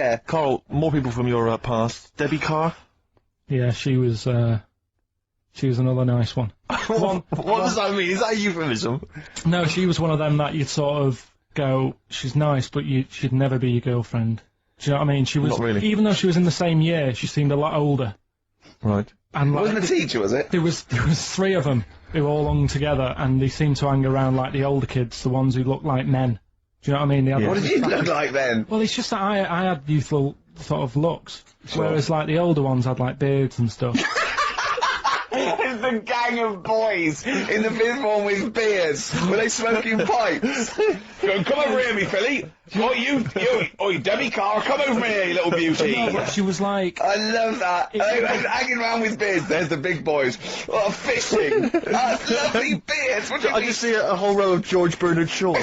Yeah. Carl, more people from your past. Debbie Carr? Yeah, she was another nice one. What does that mean? Is that a euphemism? No, she was one of them that you'd sort of go, she's nice, but she'd never be your girlfriend. Do you know what I mean? She was, Not really. even though she was in the same year, she seemed a lot older. Right. And like, Wasn't a teacher, was it? there was 3 of them who all hung together, and they seemed to hang around like the older kids, the ones who looked like men. Do you know what I mean? They had What did you look like then? Well, it's just that I had youthful sort of looks, whereas like the older ones had like beards and stuff. It's the gang of boys in the 5th form with beards. Were they smoking pipes? Come over here, me filly. Oi, Debbie Carr, come over here, you little beauty. No, but she was like, I love that. Hanging around with beards. There's the big boys. Oh, fishing. That's lovely beards. What do you I mean? just see a whole row of George Bernard Shaws.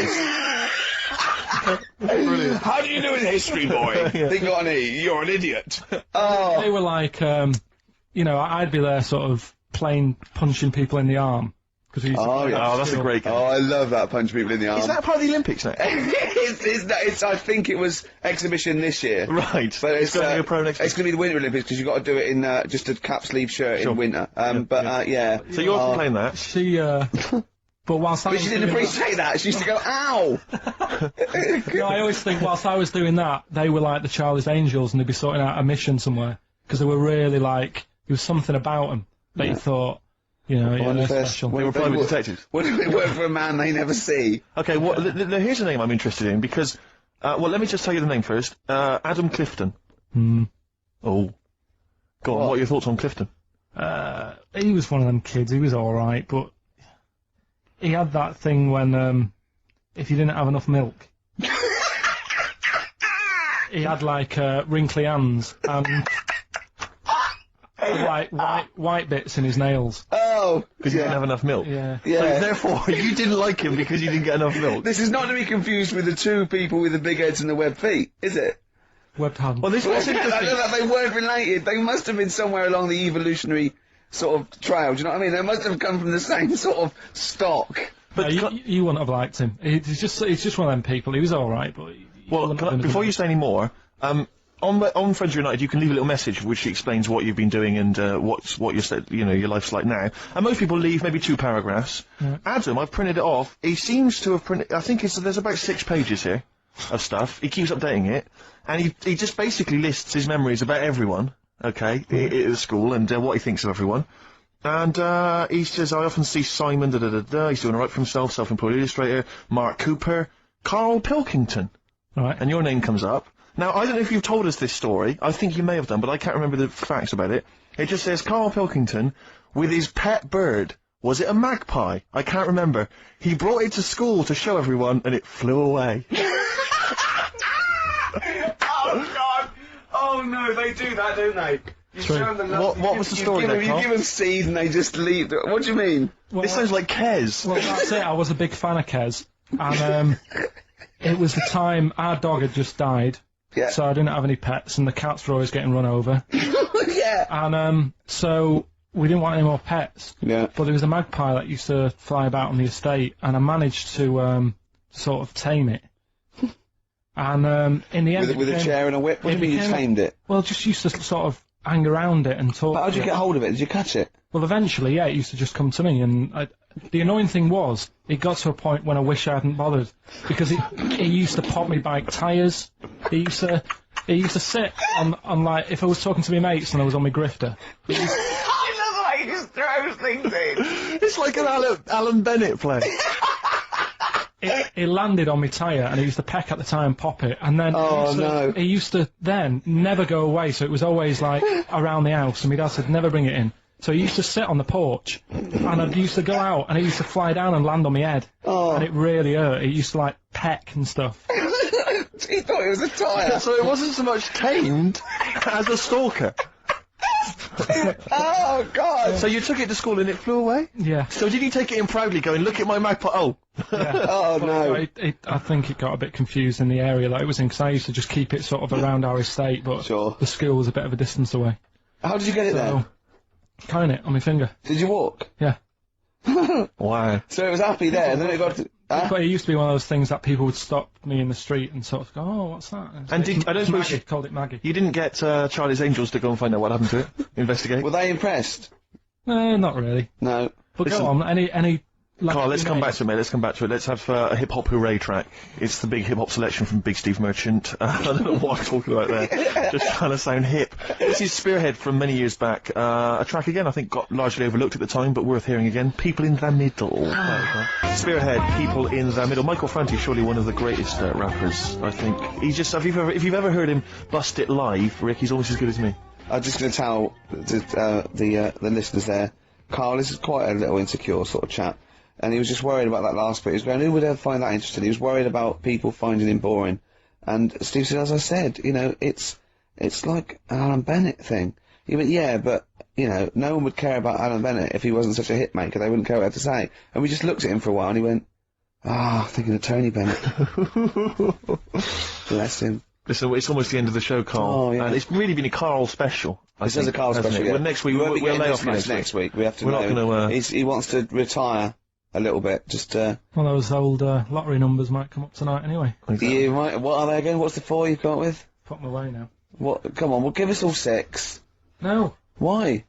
Brilliant. How do you do in history, boy? Think on E. You're an idiot. Oh. they were like, you know, I'd be there sort of playing punching people in the arm. Oh, yeah. Oh, that's a great game. Oh, I love that. Punch people in the arm. Is that part of the Olympics now? it's, I think it was exhibition this year. Right. But it's going to be a pro next year. It's going to be the Winter Olympics because you've got to do it in just a cap sleeve shirt in winter. Yeah. So you're often playing that? She, but whilst I But was she didn't doing appreciate that. She used to go, ow! You know, I always think whilst I was doing that, they were like the Charlie's Angels and they'd be sorting out a mission somewhere. Because they were really like, there was something about them that you thought, you know, yeah, they're special. They were private detectives. What if it worked for a man they never see? Okay, well, here's a name I'm interested in because, well, let me just tell you the name first. Adam Clifton. Oh. Go on, what are your thoughts on Clifton? He was one of them kids, he was alright, but he had that thing when, if you didn't have enough milk, he had like, wrinkly hands and like white bits in his nails. Oh! Because you didn't have enough milk? Yeah. Yeah. So therefore, you didn't like him because you didn't get enough milk? This is not to be confused with the 2 people with the big heads and the webbed feet, is it? Webbed hands. Well, this was interesting. They weren't related. They must have been somewhere along the evolutionary sort of trail, do you know what I mean? They must have come from the same sort of stock. But you wouldn't have liked him. He's just one of them people. He was alright, but... Well, before you say any more, on Friends United, you can leave a little message which explains what you've been doing and what your life's like now. And most people leave maybe 2 paragraphs. Yeah. Adam, I've printed it off. He seems to have printed. I think there's about 6 pages here of stuff. He keeps updating it, and he just basically lists his memories about everyone. Okay, at school and what he thinks of everyone. And he says, I often see Simon. He's doing alright for himself. Self-employed illustrator. Mark Cooper. Karl Pilkington. Right. And your name comes up. Now, I don't know if you've told us this story. I think you may have done, but I can't remember the facts about it. It just says Karl Pilkington with his pet bird. Was it a magpie? I can't remember. He brought it to school to show everyone, and it flew away. Oh, God! Oh, no, they do that, don't they? You show them the What was the story there, You Carl? give them seed and they just leave. What do you mean? Well, This sounds like Kez. Well, that's it. I was a big fan of Kez. And, it was the time our dog had just died. Yeah. So I didn't have any pets, and the cats were always getting run over. Yeah. And, so we didn't want any more pets. Yeah. But there was a magpie that used to fly about on the estate, and I managed to, sort of tame it. And, in the end... With a chair and a whip? What do you mean you tamed it? Well, just used to sort of hang around it and talk. But how'd you get hold of it? Did you catch it? Well, eventually, yeah, it used to just come to me, and the annoying thing was, it got to a point when I wish I hadn't bothered, because it used to pop me bike tyres. It used to sit on like, if I was talking to my mates and I was on my grifter. I love how you just throw things in. It's like an Alan Bennett play. It landed on my tyre, and it used to peck at the tyre and pop it, and then it used to then never go away, so it was always like around the house, and my dad said never bring it in. So he used to sit on the porch, and I used to go out, and it used to fly down and land on my head, and it really hurt. It used to like peck and stuff. He thought it was a tyre. So it wasn't so much tamed as a stalker. Oh, God! So you took it to school and it flew away? Yeah. So did you take it in proudly going, look at my magpie? Oh. Yeah. Oh, no. I think it got a bit confused in the area that it was in, because I used to just keep it sort of around our estate, but the school was a bit of a distance away. How did you get it there? Tying it on my finger. Did you walk? Yeah. Wow. So it was happy there, and then it got to... But it used to be one of those things that people would stop me in the street and sort of go, "Oh, what's that?" And I don't suppose Maggie called it Maggie. you didn't get Charlie's Angels to go and find out what happened to it, investigate. Were they impressed? Not really. No. But go on. Any. Like, Carl, let's come back to it, mate. Let's come back to it. Let's have a hip-hop hooray track. It's the big hip-hop selection from Big Steve Merchant. I don't know what I'm talking about there. Just trying to sound hip. This is Spearhead from many years back. A track, again, I think got largely overlooked at the time, but worth hearing again. People in the Middle. Spearhead, People in the Middle. Michael Franti, surely one of the greatest rappers, I think. He's just, if you've ever heard him bust it live, Rick, he's almost as good as me. I'm just going to tell the listeners there, Carl is quite a little insecure sort of chap. And he was just worried about that last bit. He was going, who would ever find that interesting? He was worried about people finding him boring. And Steve said, as I said, you know, it's like an Alan Bennett thing. He went, yeah, but, you know, no one would care about Alan Bennett if he wasn't such a hit maker. They wouldn't care what he had to say. And we just looked at him for a while and he went, thinking of Tony Bennett. Bless him. Listen, it's almost the end of the show, Carl. Oh, yeah. And it's really been a Carl special. This is a Carl special, yeah. Well, next week, we'll lay off next week. We have to We're know. not gonna, he wants to retire a little bit, just Well, those old lottery numbers might come up tonight anyway. Exactly. You might. What are they again? What's the 4 you've come up with? Put them away now. What? Come on, well, give us all 6. No. Why?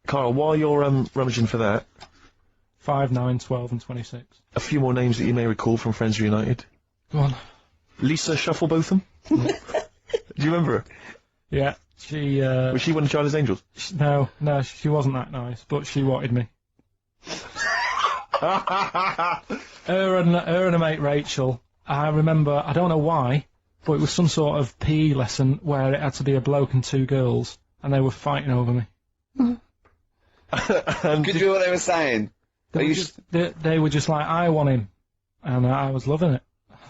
Carl, while you're rummaging for that, 5, 9, 12 and 26. a few more names that you may recall from Friends Reunited. Go on. Lisa Shufflebotham? Do you remember her? Yeah. She, Was she one of Charlie's Angels? No, she wasn't that nice, but she wanted me. her and her mate Rachel, I remember, I don't know why, but it was some sort of PE lesson where it had to be a bloke and 2 girls, and they were fighting over me. Could you hear what they were saying? They were just like, I want him, and I was loving it.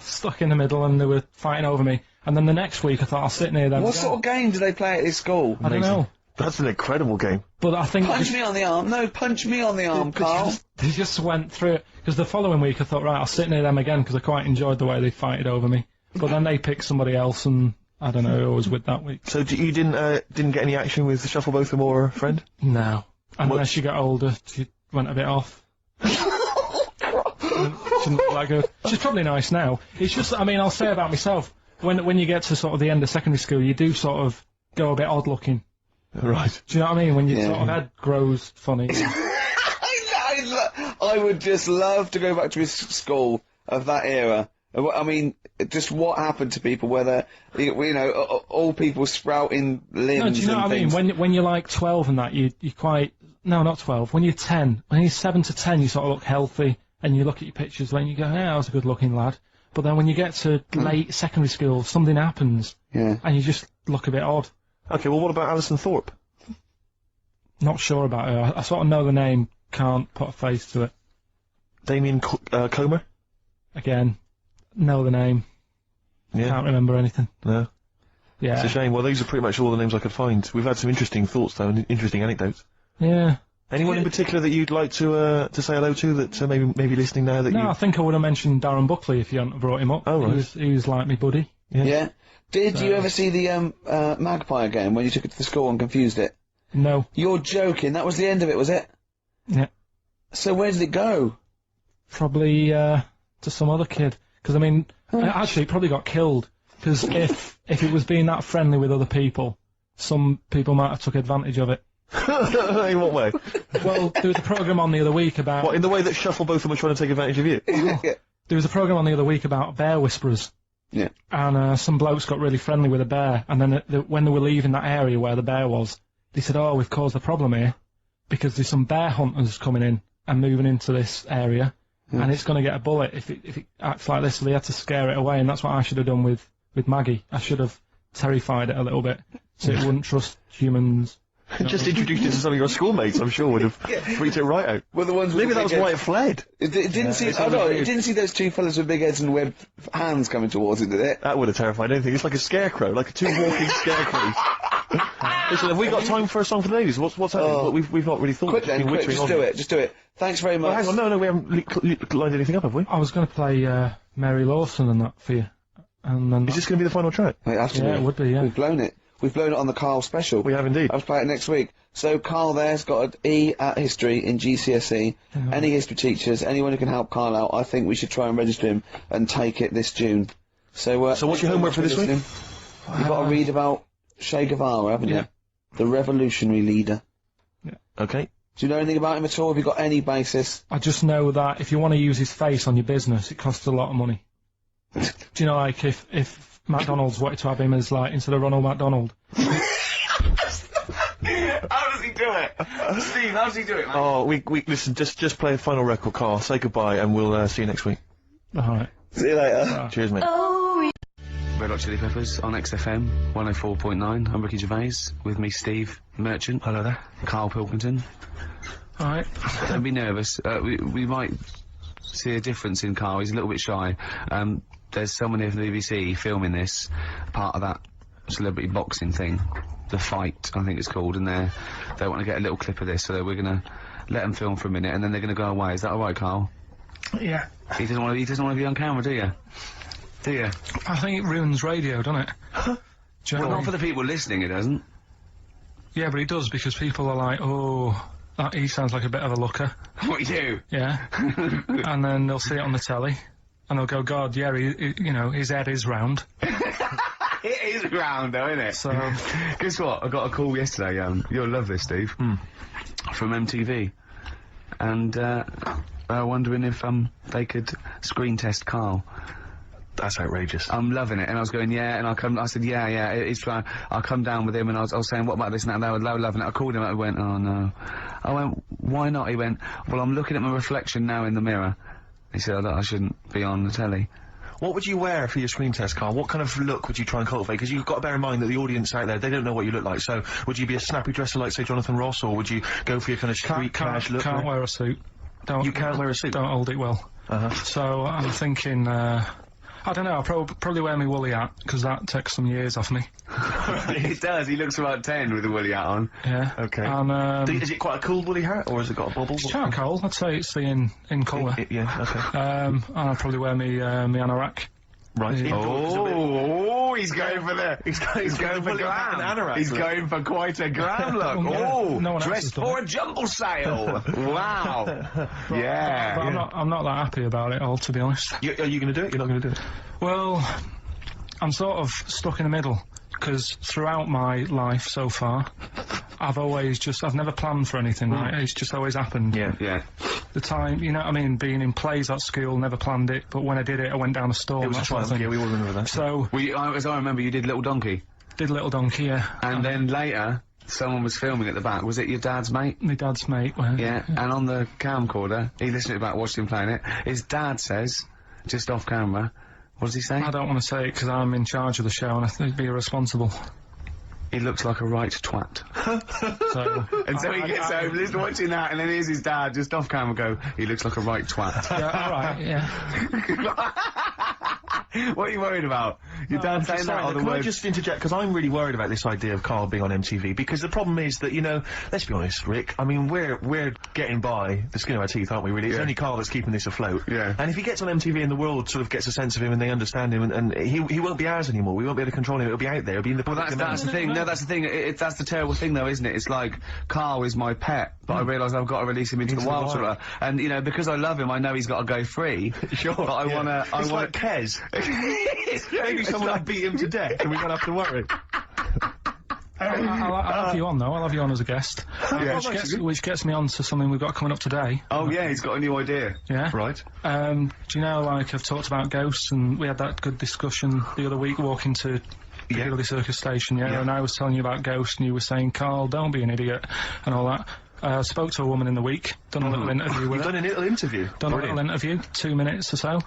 Stuck in the middle, and they were fighting over me. And then the next week, I thought I'll sit near them. What sort of game do they play at this school? I don't know. That's an incredible game. But I think Punch me on the arm. No, punch me on the arm, Carl. They just went through it. Because the following week, I thought, right, I'll sit near them again, because I quite enjoyed the way they fighted over me. But then they picked somebody else, and I don't know who I was with that week. So you didn't get any action with the Shufflebotham or a friend? No. And as she got older, she went a bit off. She didn't look that good. She's probably nice now. It's just, I mean, I'll say about myself, when you get to sort of the end of secondary school, you do sort of go a bit odd looking. Right. Do you know what I mean? When your sort of head grows funny. I would just love to go back to his school of that era. I mean, just what happened to people, whether, you know, all people sprouting limbs. No, do you know what I mean? When you're like 12 and that, you're quite, no, not 12, when you're 10, when you're 7 to 10, you sort of look healthy, and you look at your pictures and you go, yeah, I was a good looking lad. But then when you get to late secondary school, something happens, and you just look a bit odd. Okay, well, what about Alison Thorpe? Not sure about her. I sort of know the name, can't put a face to it. Damien Comer? Again, know the name. Yeah. Can't remember anything. No. Yeah. It's a shame. Well, those are pretty much all the names I could find. We've had some interesting thoughts, though, and interesting anecdotes. Yeah. Anyone in particular that you'd like to say hello to that maybe listening now that No, I think I would have mentioned Darren Buckley if you hadn't brought him up. Oh, right. He was like me buddy. Yeah. Did you ever see the Magpie game when you took it to the school and confused it? No. You're joking. That was the end of it, was it? Yeah. So where did it go? Probably to some other kid. Because, I mean, actually, it probably got killed. Because if it was being that friendly with other people, some people might have took advantage of it. In what way? Well, there was a programme on the other week about... What, in the way that Shufflebotham were trying to take advantage of you? Yeah. There was a programme on the other week about bear whisperers. Yeah. And some blokes got really friendly with a bear, and then when they were leaving that area where the bear was, they said, oh, we've caused a problem here, because there's some bear hunters coming in and moving into this area, and it's going to get a bullet if it acts like this, so they had to scare it away, and that's what I should have done with Maggie. I should have terrified it a little bit, so it wouldn't trust humans. Just introduced it to some of your schoolmates, I'm sure, would have freaked it right out. Well, the ones with Maybe that was why it fled. It didn't see. Oh no! It didn't see those 2 fellas with big heads and webbed hands coming towards it, did it? That would have terrified anything. It's like a scarecrow, like 2 walking scarecrows. Listen, have we got time for a song for the ladies? What's happening? Well, we've not really thought. Quick then, quick, just do it. Thanks very much. Well, hang on, no, we haven't lined anything up, have we? I was going to play Mary Lawson and that for you. And then Is this going to be the final track? It has to be. Yeah, it would be, yeah. We've blown it. We've blown it on the Carl special. We have indeed. I'll play it next week. So Carl there's got an E at history in GCSE. Any history teachers, anyone who can help Carl out, I think we should try and register him and take it this June. So, so what's your homework for this week? You've got to read about Che Guevara, haven't you? The revolutionary leader. Yeah. Okay. Do you know anything about him at all? Have you got any basis? I just know that if you want to use his face on your business, it costs a lot of money. Do you know, like, if McDonald's wanted to have him as, like, instead of Ronald McDonald? How does he do it? Steve, how does he do it, man? Oh, we listen, just play a final record, Carl. Say goodbye, and we'll see you next week. Alright. See you later. Cheers, mate. Red Hot Chili Peppers on XFM 104.9. I'm Ricky Gervais. With me, Steve Merchant. Hello there. Karl Pilkington. Alright. Don't be nervous. We might see a difference in Karl. He's a little bit shy. There's someone here from the BBC filming this, part of that celebrity boxing thing. The Fight, I think it's called, and they want to get a little clip of this, so we're gonna let them film for a minute, and then they're gonna go away. Is that alright, Karl? Yeah. He doesn't want to be on camera, do you? Do you? I think it ruins radio, doesn't it? Do you know Well, what I not mean? for the people listening, it doesn't. Yeah, but it does, because people are like, oh, he sounds like a bit of a looker. What you do? Yeah. And then they'll see it on the telly, and they'll go, God, yeah, you know, his head is round. It is round, though, isn't it? So, guess what? I got a call yesterday. You'll love this, Steve. From MTV, and they were wondering if they could screen test Karl. That's outrageous. I'm loving it, and I was going, yeah, and I said, yeah, it's fine. I'll come down with him, and I was saying, what about this and that, and they were loving it. I called him up and went, oh no. I went, why not? He went, well, I'm looking at my reflection now in the mirror. He said, I shouldn't be on the telly. What would you wear for your screen test, Karl? What kind of look would you try and cultivate? Because you've got to bear in mind that the audience out there, they don't know what you look like. So, would you be a snappy dresser like, say, Jonathan Ross, or would you go for your kind of street cash look? Can't wear a suit. Don't. You can't wear a suit? Don't hold it well. So, I'm thinking, I don't know, I'll probably wear my woolly hat, because that takes some years off me. It does. He looks about 10 with a woolly hat on. Yeah. Okay. And, is it quite a cool woolly hat, or has it got a bubble? it's charcoal. I'd say it's the in colour. Yeah, okay. And I'll probably wear me anorak. Right. Yeah. Oh, he's going for the. He's going for an glam. anorak He's look. going for quite a glam look. Yeah, no one else Dressed has done for it. a jumble sale. Wow. Yeah. But I'm not that happy about it all, to be honest. Are you going to do it? You're not going to do it? Well, I'm sort of stuck in the middle, because throughout my life so far, I've never planned for anything, right? It's just always happened. Yeah. The time, you know what I mean, being in plays at school, never planned it, but when I did it, I went down a storm. It was a triumph, yeah, we all remember that. So, As I remember, you did Little Donkey. did Little Donkey, yeah. And then later, someone was filming at the back. Was it your dad's mate? My dad's mate. Well, Yeah. And on the camcorder, he listened to it back, watched him playing it. His dad says, just off camera, what does he say? I don't want to say it because I'm in charge of the show and I think it'd be irresponsible. He looks like a right twat. So, And so he gets home, he's watching that, and then here's his dad just off camera go, he looks like a right twat. yeah, alright, yeah. What are you worried about? Your dad saying that or the Can I word? just interject, because I'm really worried about this idea of Karl being on MTV, because the problem is that, you know, let's be honest, Rick, I mean, we're getting by the skin of our teeth, aren't we, really? It's only Karl that's keeping this afloat. Yeah. And if he gets on MTV and the world sort of gets a sense of him and they understand him, and he won't be ours anymore, we won't be able to control him, it'll be out there, it'll be in the Well, public that's the domain. thing. No, that's the thing. That's the terrible thing, though, isn't it? It's like Karl is my pet, but I realise I've got to release him into the wild, sort of. And you know, because I love him, I know he's got to go free. Sure. But I want to. It's like Kez. Maybe someone will beat him to death and we won't have to worry. I'll have you on though, I'll have you on as a guest. Which gets me on to something we've got coming up today. Oh yeah, he's got a new idea. Yeah. Right. Do you know, like, I've talked about ghosts and we had that good discussion the other week walking to Piccadilly Circus Station, yeah, and I was telling you about ghosts and you were saying, Karl, don't be an idiot and all that. I spoke to a woman in the week, done a little interview with You've her. done a little interview. Done a little interview, 2 minutes or so,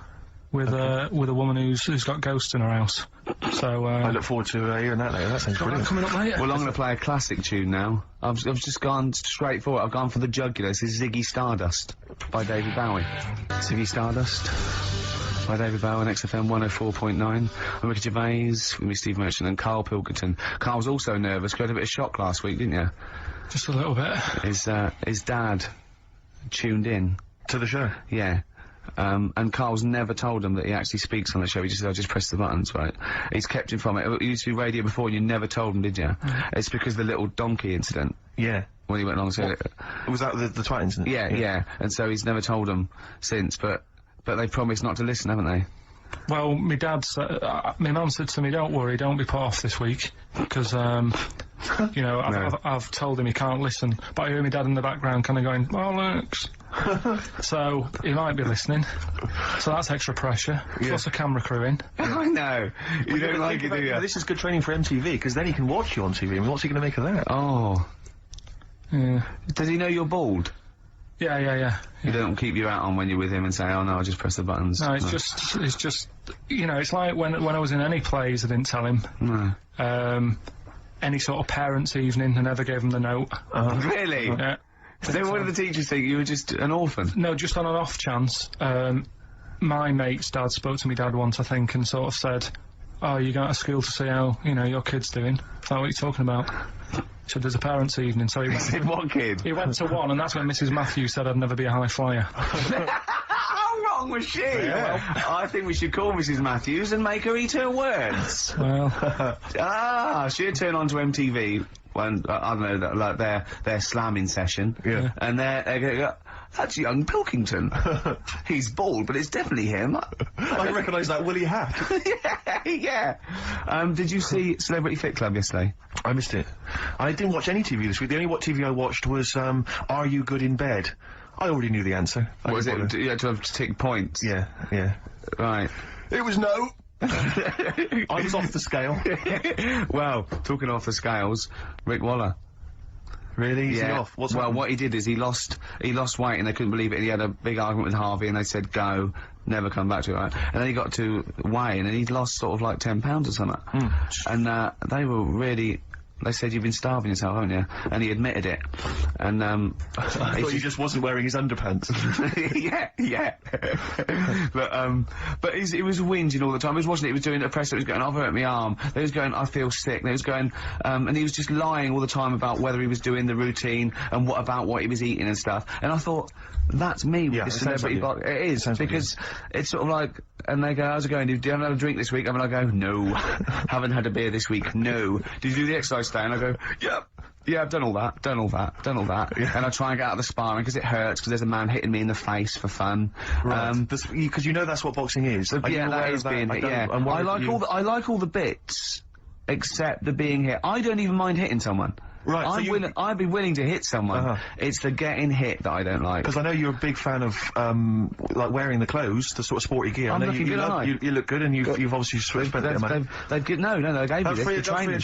with a woman who's got ghosts in her house. So I look forward to hearing that later. That sounds brilliant. coming up later. Well, I'm going to play a classic tune now. I've just gone straight for it. I've gone for the jugular. This is Ziggy Stardust by David Bowie. Ziggy Stardust by David Bowie on XFM 104.9. I'm Ricky Gervais, with me, Steve Merchant, and Karl Pilkington. Karl was also nervous. You had a bit of shock last week, didn't you? Just a little bit. His dad tuned in. To the show. Yeah. And Karl's never told him that he actually speaks on the show. He just said, I just press the buttons, right? He's kept him from it. It used to be radio before and you never told him, did you? It's because of the little donkey incident. Yeah. when he went along to it. Was that the twat incident? Yeah. And so he's never told them since, but they promised not to listen, haven't they? Well, my mum said to me, "Don't worry, don't be put off this week, because you know, I've told him he can't listen." But I hear my dad in the background kind of going, "Bollocks." So he might be listening. So that's extra pressure. Plus a camera crew in. I know. You don't like it, do you? This is good training for MTV, because then he can watch you on TV. I mean, what's he going to make of that? Oh. Yeah. Does he know you're bald? Yeah. He don't keep you out on when you're with him and say, "Oh no, I just press the buttons." No, it's just, you know, it's like when I was in any plays, I didn't tell him. No. Any sort of parents' evening, I never gave him the note. Really? Yeah. Then what did the teachers think? You were just an orphan? No, just on an off chance. My mate's dad spoke to me dad once, I think, and sort of said, "Oh, you go to school to see how, you know, your kid's doing." Is that what you're talking about? So there's a parents' evening, so he went Said what kid? He went to one, and that's when Mrs. Matthews said I'd never be a high flyer. How wrong was she? Yeah. Well, I think we should call Mrs. Matthews and make her eat her words. Well, she'd turn on to MTV when, I don't know, like their slamming session. Yeah. And they're going to go, "That's young Pilkington. He's bald, but it's definitely him." I recognise that woolly hat. Yeah. Did you see Celebrity Fit Club yesterday? I missed it. I didn't watch any TV this week. The only TV I watched was, Are You Good in Bed? I already knew the answer. What was it? You had to tick points? Yeah. Right. It was no. I was off the scale. Well, talking off the scales, Rick Waller. Really? Is he off? What he did is he lost weight, and they couldn't believe it. And he had a big argument with Harvey, and they said, "Go, never come back to it." Right? And then he got to weigh, and then he'd lost sort of like 10 pounds or something. And they were really. They said, "You've been starving yourself, haven't you?" And he admitted it. And I thought he just wasn't wearing his underpants. yeah. But he was whinging all the time. He was watching it. He was doing a press. It was going, "I've hurt my arm." He was going, "I feel sick." And he was going, and he was just lying all the time about whether he was doing the routine and what he was eating and stuff. And I thought, that's me with this celebrity box. It is, because it's sort of like, and they go, "How's it going? Do you have a drink this week?" I mean, I go, "No." "Haven't had a beer this week." "No." "Did you do the exercise today?" And I go, "Yep. Yeah, I've done all that. Yeah. And I try and get out of the sparring because it hurts, because there's a man hitting me in the face for fun. Right. Because you know that's what boxing is. Yeah, that is being hit, yeah. I like all the bits, except the being hit. I don't even mind hitting someone. Right, I'd be willing to hit someone. It's the getting hit that I don't like. Because I know you're a big fan of, like, wearing the clothes, the sort of sporty gear. I'm looking good, aren't I? You look good, and you've obviously spent a bit of money. They gave me this for training.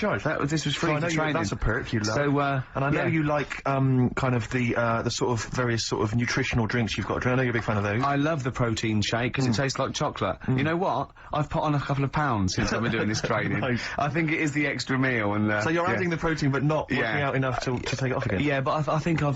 This was free for training. That's a perk you love. So, and I know you like, kind of the sort of various sort of nutritional drinks you've got to drink. I know you're a big fan of those. I love the protein shake, because it tastes like chocolate. You know what? I've put on a couple of pounds since I've been doing this training. Nice. I think it is the extra meal, and so you're adding the protein, but not working out enough to take it off again. Yeah, but I think I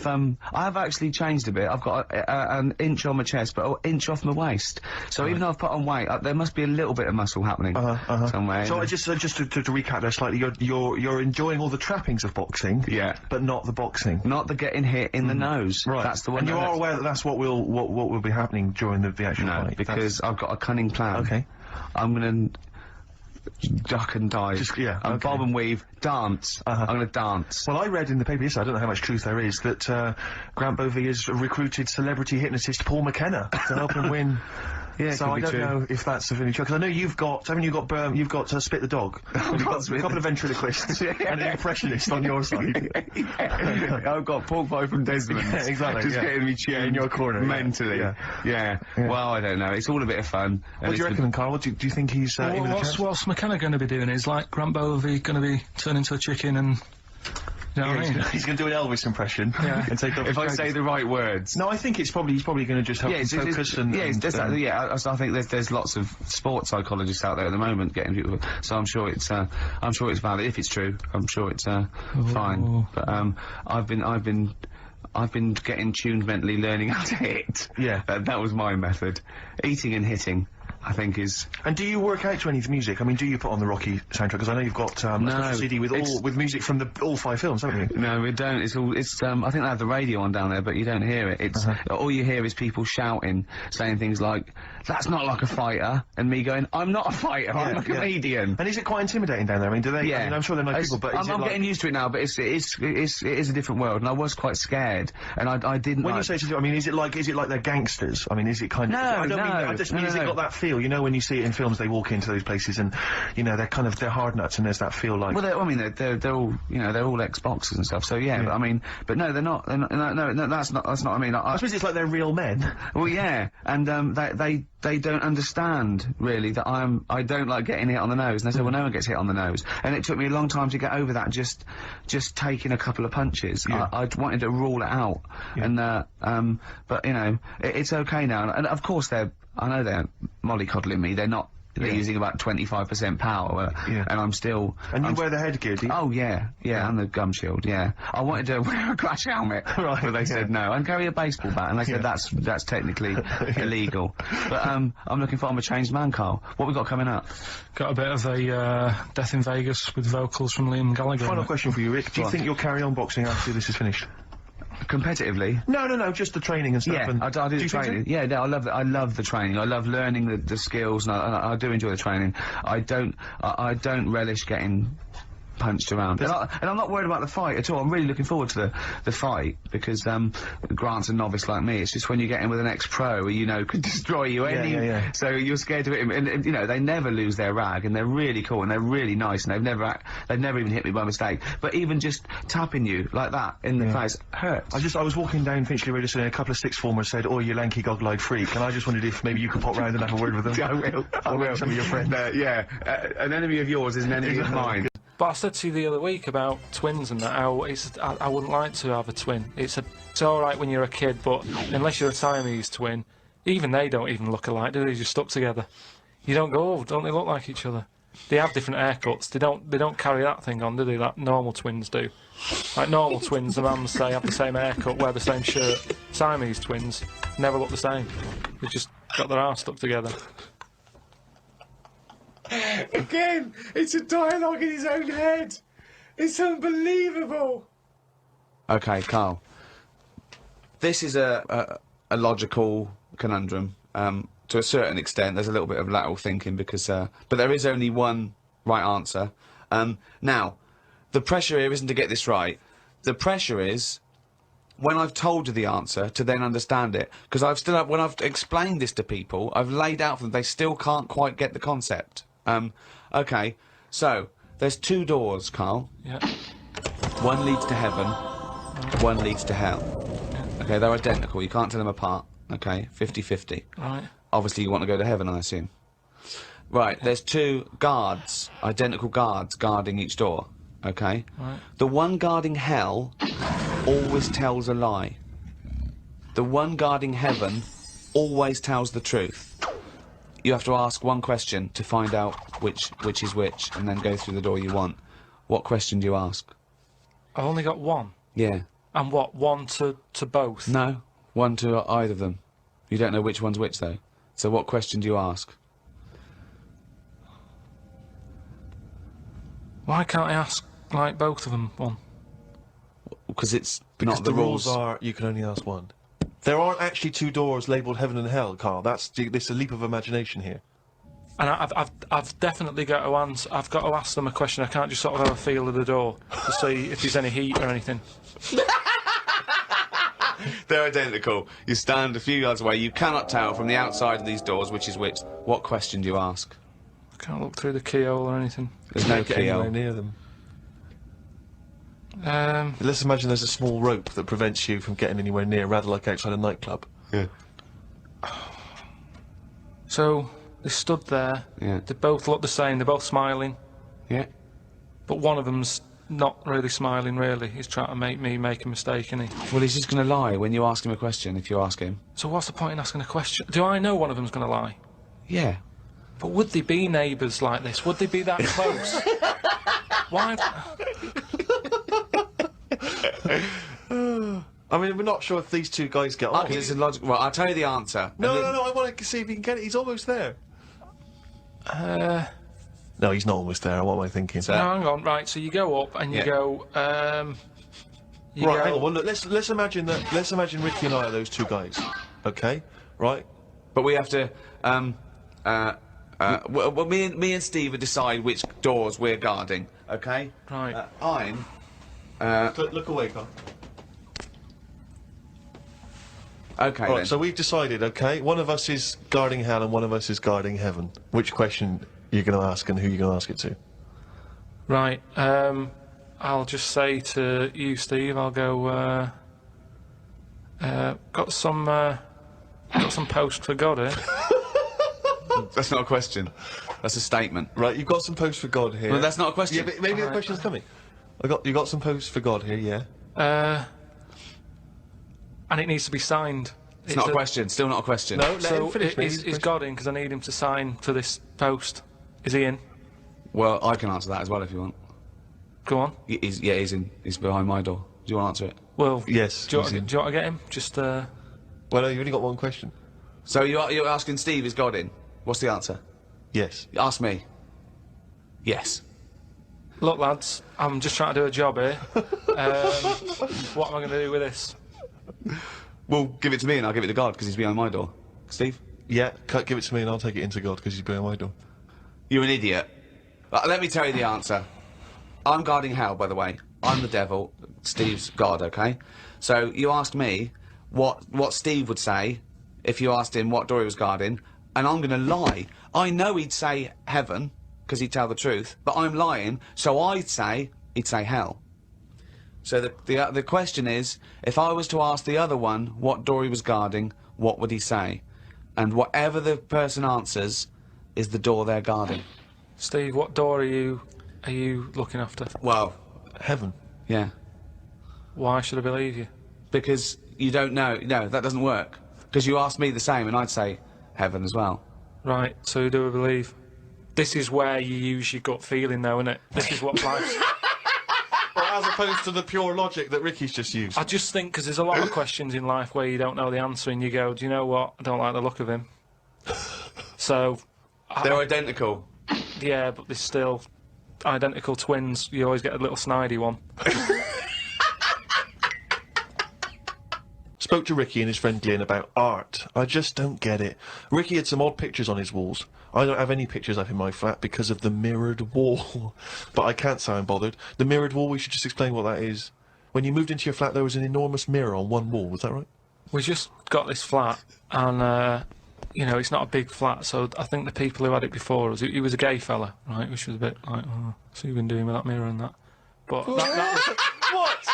have actually changed a bit. I've got an inch on my chest, but an inch off my waist. So even though I've put on weight, there must be a little bit of muscle happening somewhere. So just to recap there slightly, you're enjoying all the trappings of boxing, but not the boxing, not the getting hit in the nose. Right, that's the one. And you are aware that that's what will be happening during the actual fight? Because I've got a cunning plan. Okay, I'm gonna duck and dive. Bob and weave, dance. I'm going to dance. Well, I read in the paper yesterday, I don't know how much truth there is, that Grant Bovey has recruited celebrity hypnotist Paul McKenna to help him win. Yeah, so I don't know if that's of any truth, because I know you've got Spit the Dog. You've got a couple of ventriloquists and an impressionist on your side. I've got Pork Pie from Desmond. Yeah, exactly. Just getting me tuned in your corner mentally. Yeah. Well, I don't know. It's all a bit of fun. What do you reckon, Carl? Do you think he's? What's McKenna going to be doing? Is like Grant Bovey going to be turning into a chicken and? You know what I mean? He's going to do an Elvis impression. Yeah. And take off if I say the right words. No, I think he's probably going to just help focus I think there's lots of sports psychologists out there at the moment getting people. So I'm sure it's valid. If it's true, I'm sure it's fine. But I've been getting tuned mentally, learning how to hit. Yeah. That was my method. Eating and hitting. I think is. And do you work out to any of the music? I mean, do you put on the Rocky soundtrack? Because I know you've got a special CD with music from all 5 films, haven't you? No, we don't. It's all. It's. I think they have the radio on down there, but you don't hear it. It's all you hear is people shouting, saying things like, "That's not like a fighter," and me going, "I'm not a fighter. I'm a comedian." And is it quite intimidating down there? I mean, do they? Yeah. I mean, I'm sure they're nice people, but I'm getting used to it now. But it is a different world, and I was quite scared, and I didn't. When you say, I mean, is it like they're gangsters? I mean, is it kind of? I don't mean. I just mean, has it got that feel? You know, when you see it in films, they walk into those places, and you know, they're hard nuts, and there's that feel like. Well, I mean, they're all, you know, they're all ex-boxers and stuff. So yeah, but I mean, but no, they're not. No, that's not. I mean, I suppose it's like they're real men. Well, yeah, and they don't understand really that I don't like getting hit on the nose, and they say, well, no one gets hit on the nose, and it took me a long time to get over that. Just taking a couple of punches, I wanted to rule it out, and but you know, it's okay now, and of course I know they're mollycoddling me. They're not. They're using about 25% power, and I'm still. And you wear the headgear, do you? Oh yeah, and the gum shield. Yeah, I wanted to wear a crash helmet, right? But they said no, and carry a baseball bat, and they said that's technically illegal. But I'm looking for. I'm a changed man, Carl. What we got coming up? Got a bit of a Death in Vegas with vocals from Liam Gallagher. Final question for you, Rick. Do you think you'll carry on boxing after this is finished? Competitively? No, just the training and stuff. Yeah, and I do the training. Yeah, no, I love the training. I love learning the skills, and I do enjoy the training. I don't relish getting punched around. And I'm not worried about the fight at all. I'm really looking forward to the fight, because Grant's a novice like me. It's just when you get in with an ex-pro who, you know, could destroy you so you're scared to hit him, and you know, they never lose their rag, and they're really cool, and they're really nice, and they've never even hit me by mistake. But even just tapping you like that in the face hurts. I was walking down Finchley Road yesterday, and a couple of sixth formers said, "Oh, you lanky goggle-eyed freak," and I just wondered if maybe you could pop round and have a word with them. I will. Some of your friends. An enemy of yours is an enemy of mine. But I said to you the other week about twins and that, how I wouldn't like to have a twin. It's alright when you're a kid, but unless you're a Siamese twin, even they don't even look alike, do they? They're just stuck together. You don't go, oh, don't they look like each other? They have different haircuts. They don't carry that thing on, do they? Like normal twins do. Like normal twins, the mums say have the same haircut, wear the same shirt. Siamese twins never look the same. They just got their arse stuck together. Again, it's a dialogue in his own head. It's unbelievable. Okay, Carl. This is a logical conundrum. To a certain extent, there's a little bit of lateral thinking because, but there is only one right answer. Now, the pressure here isn't to get this right. The pressure is, when I've told you the answer, to then understand it. Because when I've explained this to people, I've laid out for them, they still can't quite get the concept. Okay, so, there's 2 doors, Carl. Yeah. One leads to heaven, one leads to hell. Okay, they're identical, you can't tell them apart. Okay, 50-50. Right. Obviously you want to go to heaven, I assume. Right, there's 2 guards, identical guards, guarding each door. Okay? Right. The one guarding hell always tells a lie. The one guarding heaven always tells the truth. You have to ask one question to find out which is which, and then go through the door you want. What question do you ask? I've only got one. Yeah. And what, one to both? No, one to either of them. You don't know which one's which, though. So what question do you ask? Why can't I ask, like, both of them one? Because it's Because not the rules. are you can only ask one. There aren't actually 2 doors labelled heaven and hell, Carl. This is a leap of imagination here. And I've definitely got to answer. I've got to ask them a question. I can't just sort of have a feel of the door to see if there's any heat or anything. They're identical. You stand a few yards away. You cannot tell from the outside of these doors which is which. What question do you ask? I can't look through the keyhole or anything. There's no Get anywhere keyhole. near them. Let's imagine there's a small rope that prevents you from getting anywhere near, rather like outside a nightclub. Yeah. So they stood there. Yeah. They both look the same. They're both smiling. Yeah. But one of them's not really smiling. Really, he's trying to make me make a mistake, isn't he? Well, he's just going to lie when you ask him a question. If you ask him. So what's the point in asking a question? Do I know one of them's going to lie? Yeah. But would they be neighbours like this? Would they be that close? Why? I mean, we're not sure if these 2 guys get on. Okay, it's a logical. Well, I'll tell you the answer. No, I want to see if he can get it. He's almost there. No, he's not almost there. What am I thinking? No, hang on. Right, so you go up and you go. You Right, go, hang on. Well, look, let's imagine that. Let's imagine Ricky and I are those two guys. Okay, right? But we have to, well, me and Steve would decide which doors we're guarding, okay? Right. Look away, Carl. Okay, Right, then. so we've decided. Okay, one of us is guarding hell and one of us is guarding heaven. Which question you're going to ask and who you're going to ask it to? Right. I'll just say to you, Steve. I'll go. Got some post for God here. That's not a question. That's a statement. Right, you've got some posts for God here. Well, that's not a question. Yeah, but maybe the question's coming. You got some posts for God here, yeah. And it needs to be signed. It's not a question. Still not a question. No, let him So finish. is God in? Because I need him to sign for this post. Is he in? Well, I can answer that as well if you want. Go on. He's in. He's behind my door. Do you want to answer it? Well, Yes. Do you want to get him? Just Well, no, you've only got one question. So you're asking Steve, is God in? What's the answer? Yes. Ask me. Yes. Look, lads. I'm just trying to do a job here. What am I going to do with this? Well, give it to me and I'll give it to God because he's behind my door. Steve? Yeah, give it to me and I'll take it into God because he's behind my door. You're an idiot. Let me tell you the answer. I'm guarding hell, by the way. I'm the devil. Steve's God, okay? So you asked me what Steve would say if you asked him what door he was guarding, and I'm going to lie. I know he'd say heaven because he'd tell the truth, but I'm lying, so I'd say he'd say hell. So the question is, if I was to ask the other one what door he was guarding, what would he say? And whatever the person answers is the door they're guarding. Steve, what door are you looking after? Well, Heaven. yeah. Why should I believe you? Because you don't know. No, that doesn't work. Because you asked me the same, and I'd say heaven as well. Right, so who do I believe? This is where you use your gut feeling, though, isn't it? This is what life's... Well, as opposed to the pure logic that Ricky's just used. I just think, because there's a lot of questions in life where you don't know the answer, and you go, do you know what? I don't like the look of him. So... They're identical. Yeah, but they're still identical twins. You always get a little snidey one. Spoke to Ricky and his friend Glyn about art. I just don't get it. Ricky had some odd pictures on his walls. I don't have any pictures up in my flat because of the mirrored wall. But I can't say I'm bothered. The mirrored wall, we should just explain what that is. When you moved into your flat, there was an enormous mirror on one wall, was that right? We just got this flat, and, you know, it's not a big flat, so I think the people who had it before us, he was a gay fella, right, which was a bit like, oh, so you've been doing with that mirror and that. But that was... What?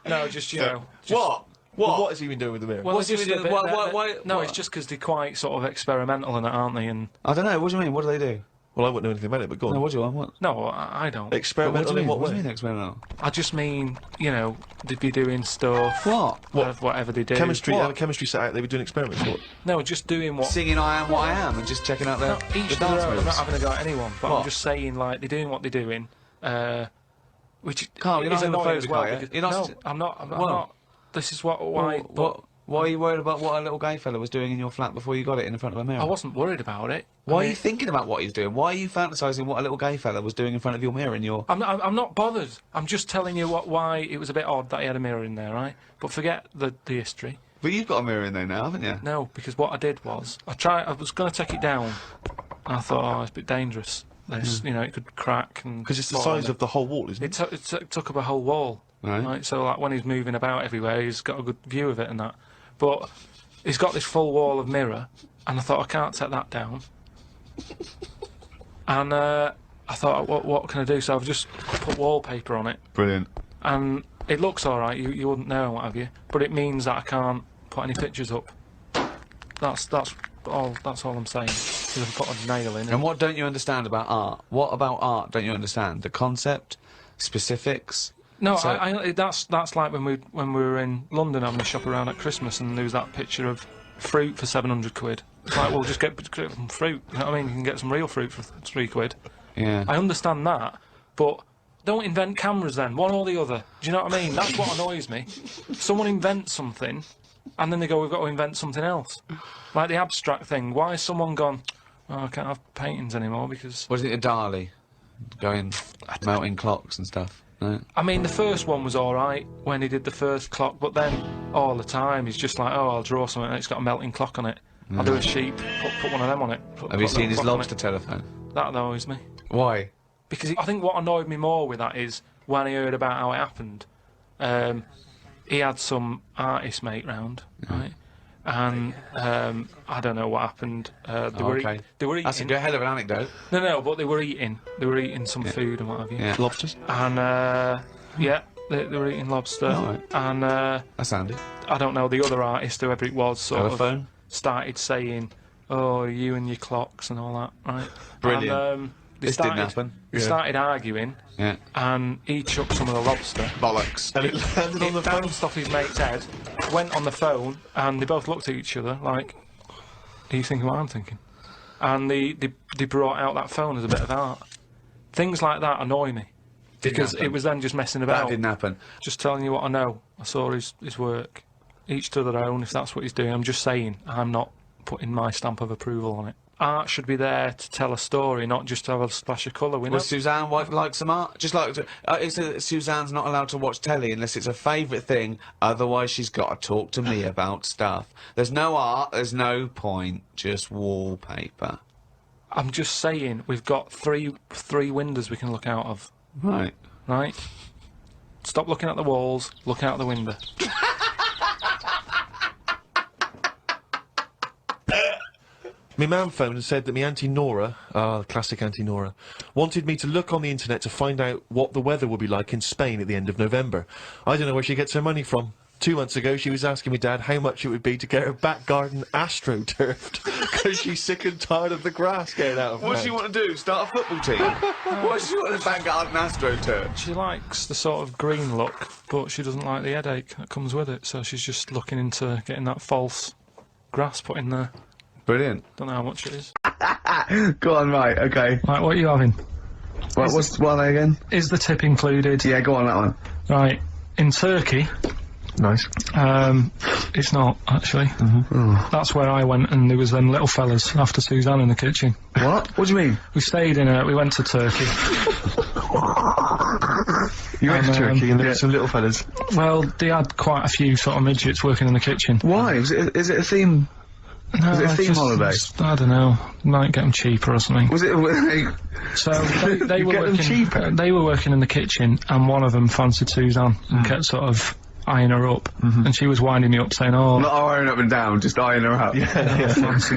No, just, you know... Just, What? What has he been doing with the mirror? Well, What's he just been a doing? bit- Why- No, what? it's just because they're quite sort of experimental in it, aren't they? And I don't know. What do you mean? What do they do? Well, I wouldn't know anything about it, but go on. No, what do you want? What? no, I don't. Experimental in what What do way? you mean experimental? I just mean, you know, they'd be doing stuff. What? Of whatever they do. Chemistry, What? they have a chemistry set out, they were doing experiments, what? No, just doing what. Singing I Am What I Am and just checking out No, the each to dance their own. I'm not moves. having a go at anyone, but What? I'm just saying, like, they're doing what they're doing, which Carl, you're is not annoying homophobic, as well. are you? Because, You're not no, s- I'm not. I'm What? not. This is why. Why are you worried about what a little gay fella was doing in your flat before you got it in front of a mirror? I wasn't worried about it. Why I are mean, you thinking about what he's doing? Why are you fantasising what a little gay fella was doing in front of your mirror in your... I'm not bothered. I'm just telling you why it was a bit odd that he had a mirror in there, right? But forget the history. But you've got a mirror in there now, haven't you? No, because what I did was I was going to take it down, and I thought, oh, it's a bit dangerous. This, you know, it could crack and Because it's the fall size on of the whole wall, isn't it? it took up a whole wall, Right. So like when he's moving about everywhere, he's got a good view of it and that. But he's got this full wall of mirror, and I thought I can't take that down. And I thought, what can I do? So I've just put wallpaper on it, Brilliant. and it looks all right. You wouldn't know, what have you? But it means that I can't put any pictures up. That's all I'm saying. Because I've put a nail in. And what don't you understand about art? What about art don't you understand? The concept? Specifics? No, So- that's like when we were in London having a shop around at Christmas, and there was that picture of fruit for 700 quid. It's like, well, just get some fruit. You know what I mean? You can get some real fruit for 3 quid. Yeah. I understand that, but don't invent cameras then, one or the other. Do you know what I mean? That's what annoys me. Someone invents something, and then they go, we've got to invent something else. Like the abstract thing. Why has someone gone, oh, I can't have paintings anymore because... Wasn't it a Dali? Going, melting clocks and stuff? No? I mean, the first one was alright when he did the first clock, but then all the time he's just like, oh, I'll draw something and it's got a melting clock on it. I'll do a sheep, put one of them on it. Have you seen his lobster telephone? That annoys me. Why? Because I think what annoyed me more with that is when he heard about how it happened, he had some artist mate round, right? And I don't know what happened. They were eating. That's a good hell of an anecdote. No, but they were eating. They were eating some food and what have you. Yeah. Lobsters? And yeah, they were eating lobster. Right. And That's handy. I don't know, the other artist, whoever it was, sort Telephone? of started saying, "Oh, you and your clocks and all that," right? Brilliant. And, This didn't happen. They started arguing, Yeah. and he chucked some of the lobster. Bollocks. And it landed on the It phone. bounced off his mate's head, went on the phone, and they both looked at each other like, "Are you thinking what I'm thinking?" And they brought out that phone as a bit of art. Things like that annoy me. Because happen. it was then just messing That about. didn't happen. Just telling you what I know. I saw his work. Each to their own, if that's what he's doing. I'm just saying, I'm not putting my stamp of approval on it. Art should be there to tell a story, not just to have a splash of colour. We know. Well, Suzanne likes some art. Just like Suzanne's not allowed to watch telly unless it's a favourite thing. Otherwise, she's got to talk to me about stuff. There's no art. There's no point. Just wallpaper. I'm just saying, we've got three windows we can look out of. Right. Right? Stop looking at the walls, look out the window. My mum phoned and said that my Auntie Nora, classic Auntie Nora, wanted me to look on the internet to find out what the weather will be like in Spain at the end of November. I don't know where she gets her money from. 2 months ago, she was asking me Dad how much it would be to get her back garden astroturfed because she's sick and tired of the grass getting out of What does she want to do? Start a football team? What does she want to back garden AstroTurf? She likes the sort of green look, but she doesn't like the headache that comes with it, so she's just looking into getting that false grass put in there. Brilliant. Don't know how much it is. Go on, right, okay. Right, what are you having? Right, what are they again? Is the tip included? Yeah, go on, that one. Right, in Turkey, Nice. it's not, actually. That's where I went, and there was them little fellas after Suzanne in the kitchen. What? What do you mean? We stayed we went to Turkey. You went to And, Turkey and there were some little fellas. Well, they had quite a few sort of midgets working in the kitchen. Why? Is it a theme? No, Was it a theme holiday? I don't know. Might get them cheaper or something. Was it? So they were get them working. cheaper? They were working in the kitchen, and one of them fancied Suzanne and kept sort of eyeing her up, and she was winding me up, saying, "Oh, Not eyeing up and down, just eyeing her up. Yeah. fancy."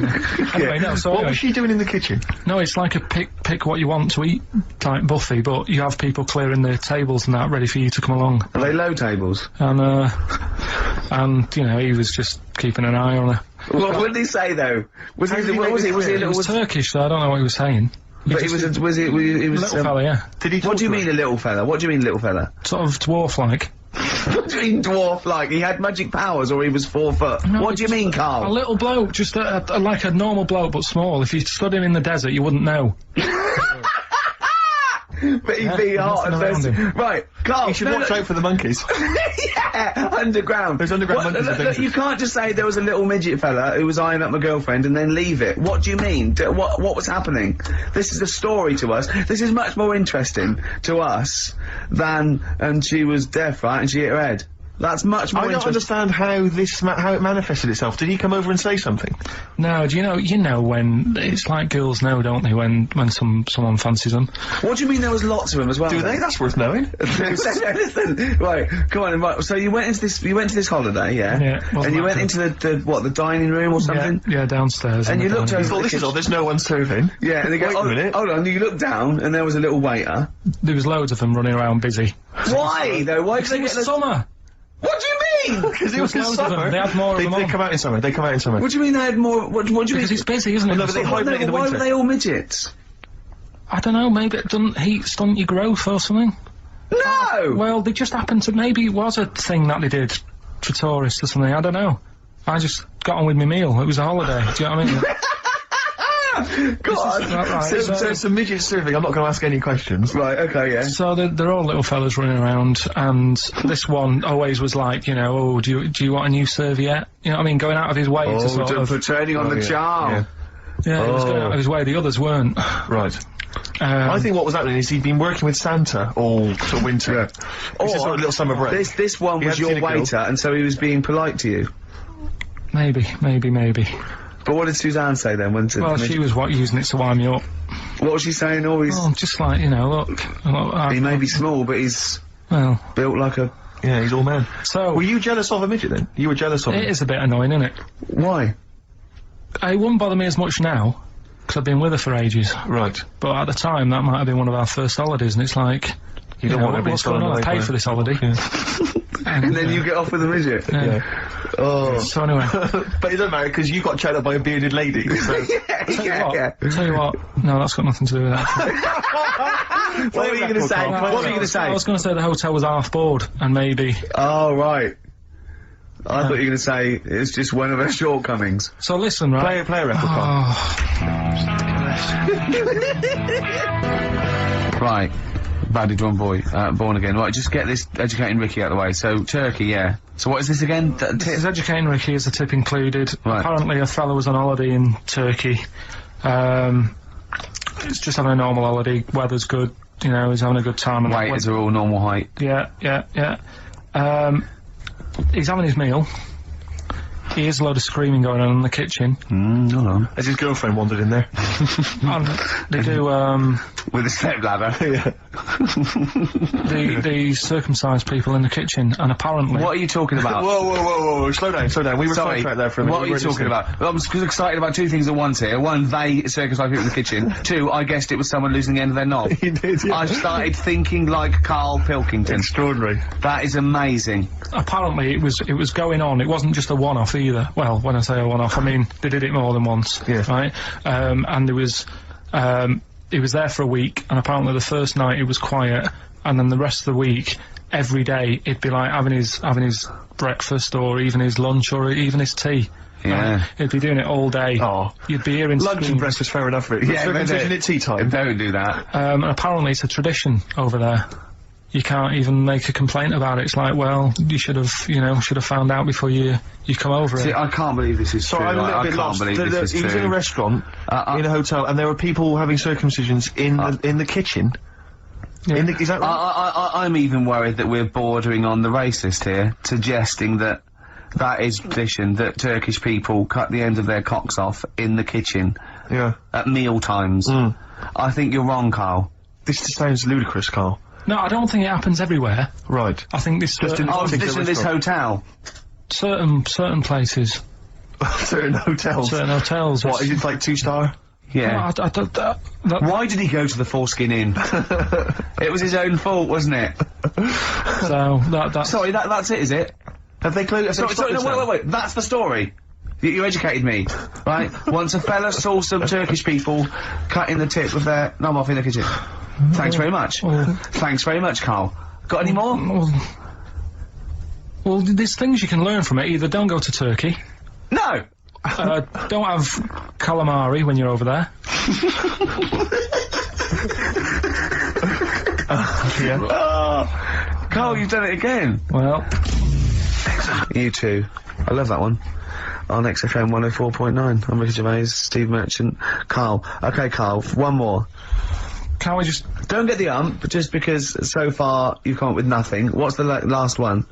Anyway, no. So What anyway, was she doing in the kitchen? no, it's like a pick what you want to eat type buffet, but you have people clearing the tables and that ready for you to come along, Are they low tables? and you know, he was just keeping an eye on her. What did he say though? Was he? What was he? Was he a It little? was Turkish, so I don't know what he was saying. But he was. He was. Little fella, yeah, Did he What do you talk to mean a little fella? What do you mean little fella? sort of dwarf-like. What do you mean dwarf like? He had magic powers or he was 4 foot? No, What do you it's mean, A Carl? little bloke, just like a normal bloke, but small. If you stood him in the desert, you wouldn't know. But he'd be hot and nothing around thirsty. him. Right, Carl. You should watch out for the monkeys. Yeah, underground. There's underground monkeys Look, and things. you can't just say there was a little midget fella who was eyeing up my girlfriend and then leave it. What do you mean? What was happening? This is a story to us. This is much more interesting to us than and she was deaf, right? And she hit her head. That's much more I don't interesting. understand how how it manifested itself. Did he come over and say something? No, do you know when it's like girls know, don't they? When someone fancies them. What do you mean there was lots of them as well? Do they? That's worth knowing. Listen, right, come on, right. So you went into this holiday, yeah? Yeah, wasn't And you that went good? into the dining room or something? Yeah, downstairs. And in you the looked dining over- room. Thought, this is odd, there's no one serving. Yeah, and they go, Wait a minute. hold on, you look down and there was a little waiter. There was loads of them running around busy. Why though? Why did they It get was summer. What do you mean? Because it was in loads of them. summer. They had more of them They on. come out in summer. They come out in summer. What do you mean they had more? What do you mean? Because it's busy, isn't it? no, but they Summer. hibernate in the Why winter. were they all midgets? I don't know, maybe it doesn't heat stunt your growth or something. No! Well, they just happened to, maybe it was a thing that they did for tourists or something, I don't know. I just got on with my meal, it was a holiday, do you know what I mean? Go on. Right, So it's a midget serving. I'm not going to ask any questions. Right, okay, yeah. So they're all little fellas running around, and this one always was like, you know, oh, do you want a new serviette? You know what I mean? Going out of his way to sort of... for turning on the charm. Yeah. Yeah, he was going out of his way. The others weren't. Right. I think what was happening is he'd been working with Santa all sort of winter. It's just sort of a little summer break. This one was your waiter, and so he was being polite to you. Maybe. But what did Suzanne say then? Well, she was using it to wind me up. What was she saying? Always. Oh, just like, look. He may be small, but he's built like a. Yeah, he's all man. So. Were you jealous of a midget then? You were jealous of him? It is a bit annoying, isn't it? Why? It wouldn't bother me as much now, because I've been with her for ages. Right. But at the time, that might have been one of our first holidays, and it's like, you don't want to be what's going on? I paid for this holiday. Yeah. And then you get off with a midget. Yeah. Oh. So anyway. But it doesn't matter, because you got chatted up by a bearded lady. So. Tell you what. No, that's got nothing to do with that. What were you going to say? What were you going to say? I was going to say the hotel was half board, and maybe. Oh, right. I thought you were going to say it's just one of her shortcomings. So listen, right? Play a record, Carl. Right. Badly drawn boy, born again. Right, just get this educating Ricky out of the way. So, Turkey, yeah. So what is this again? This is educating Ricky, is a tip included. Right. Apparently a fellow was on holiday in Turkey. It's just having a normal holiday, weather's good, he's having a good time. And waiters are all normal height. Yeah. He's having his meal. He hears a load of screaming going on in the kitchen. Hold on. Has his girlfriend wandered in there? They do, with a stepladder. Yeah. the circumcised people in the kitchen, and apparently... What are you talking about? Whoa, slow down. We were sidetracked there for a minute. What are you talking about? I'm excited about two things at once here. One, they circumcised people in the kitchen. Two, I guessed it was someone losing the end of their knob. He did, yeah. I started thinking like Karl Pilkington. Extraordinary. That is amazing. Apparently it was going on. It wasn't just a one-off either. Well, when I say a one-off, I mean they did it more than once. Yeah. Right? And there was... he was there for a week, and apparently the first night it was quiet, and then the rest of the week, every day, he'd be like having his breakfast, or even his lunch, or even his tea. Yeah. He'd be doing it all day. Oh. You'd be hearing Lunch and screams. breakfast, fair enough. Yeah, circumcision at tea time. Don't do that. And apparently it's a tradition over there. You can't even make a complaint about it. It's like, well, you should have found out before you come over See, it. I can't believe this is true. I'm a little bit lost. He was in a restaurant, in a hotel, and there were people having circumcisions in the kitchen. Yeah. Is that right? I'm even worried that we're bordering on the racist here, suggesting that is tradition, that Turkish people cut the ends of their cocks off in the kitchen. Yeah. At meal times. I think you're wrong, Karl. This just sounds ludicrous, Carl. No, I don't think it happens everywhere. Right. I think this Just in this hotel. certain places. Certain hotels. Certain hotels. What, is it like 2-star? Yeah. No, I don't... Why did he go to the Foreskin Inn? It was his own fault, wasn't it? So, that's... Sorry, that's it, is it? Have they closed? Sorry, no, wait. That's the story. You educated me, right? Once a fella saw some Turkish people cutting the tip of their knob off in the kitchen. Thanks very much. Thanks very much, Karl. Got any more? Well, there's things you can learn from it. Either don't go to Turkey. No! Don't have calamari when you're over there. Karl, you've done it again. Well... You too. I love that one. On XFM 104.9. I'm Ricky Gervais, Steve Merchant, Karl. Okay, Karl, one more. Can't we just... Don't get the ump, just because so far you've come up with nothing. What's the last one?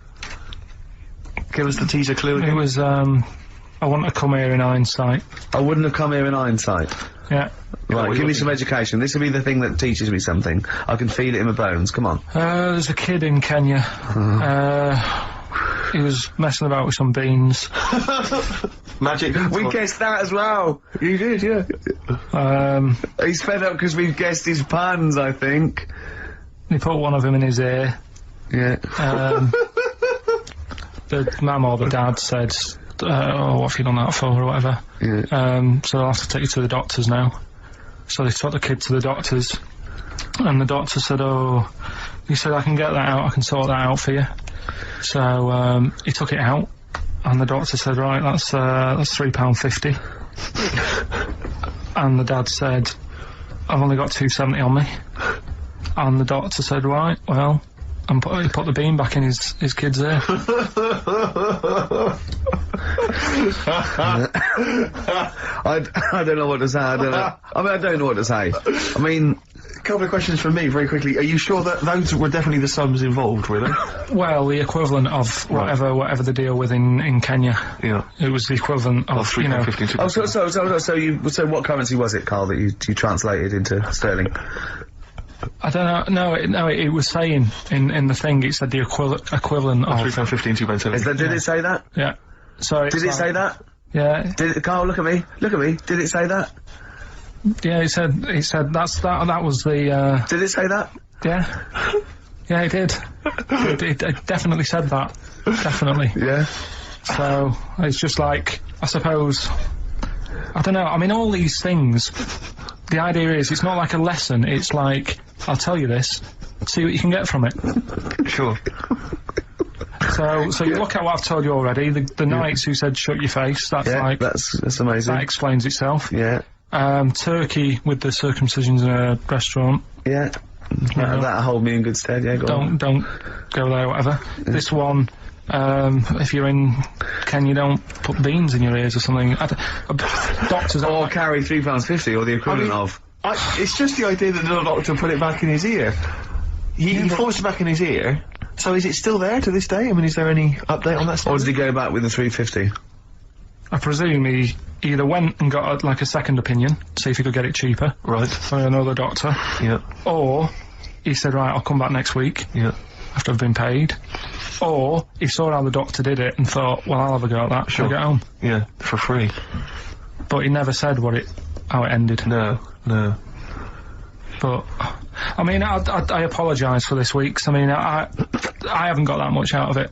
Give us the teaser clue again. It was, I want to come here in hindsight. I wouldn't have come here in hindsight. Yeah. Right, give me some education. This will be the thing that teaches me something. I can feel it in my bones. Come on. There's a kid in Kenya. He was messing about with some beans. Magic. We guessed that as well. You did, yeah. He's fed up because we've guessed his puns, I think. He put one of them in his ear. Yeah. The mum or the dad said, oh, what have you done that for, or whatever. Yeah. So I'll have to take you to the doctors now. So they took the kid to the doctors, and the doctor said, oh, he said, I can get that out, I can sort that out for you. So, he took it out, and the doctor said, right, that's £3.50. And the dad said, I've only got £2.70 on me. And the doctor said, right, well, and put the bean back in his kid's ear. I don't know what to say. I don't know what to say. I mean, a couple of questions from me, very quickly. Are you sure that those were definitely the sums involved, were they? Well, the equivalent of whatever they deal with in Kenya. Yeah. It was the equivalent of, you know... Oh, so what currency was it, Carl, that you translated into sterling? I don't know. No, it was saying in the thing. It said the equivalent of £3.15, £2.70. Did it say that? Yeah. So did it say that? Yeah. Did it, Carl? Look at me. Look at me. Did it say that? Yeah. It said that was the. Did it say that? Yeah. Yeah, it did. It definitely said that. Definitely. Yeah. So it's just like, I suppose, I don't know. I mean, all these things. The idea is, it's not like a lesson, it's like, I'll tell you this, see what you can get from it. Sure. So you look at what I've told you already, the knights who said shut your face, that's amazing. That explains itself. Yeah. Turkey with the circumcisions in a restaurant. Yeah. That'll hold me in good stead, yeah, Don't go there, whatever. This one, if you're in Kenya, don't put beans in your ears or something. Doctors or carry £3.50 or the equivalent of. It's just the idea that the doctor put it back in his ear. He forced it back in his ear. So is it still there to this day? I mean, is there any update on that stuff? Or did he go back with the £3.50? I presume he either went and got a second opinion, see if he could get it cheaper. Right. From another doctor. Yeah. Or he said, right, I'll come back next week. Yeah. After I've been paid. Or he saw how the doctor did it and thought, well, I'll have a go at that. Sure. I'll get home. Yeah, for free. But he never said how it ended. No. But, I mean, I apologise for this week, 'cause I mean, I haven't got that much out of it.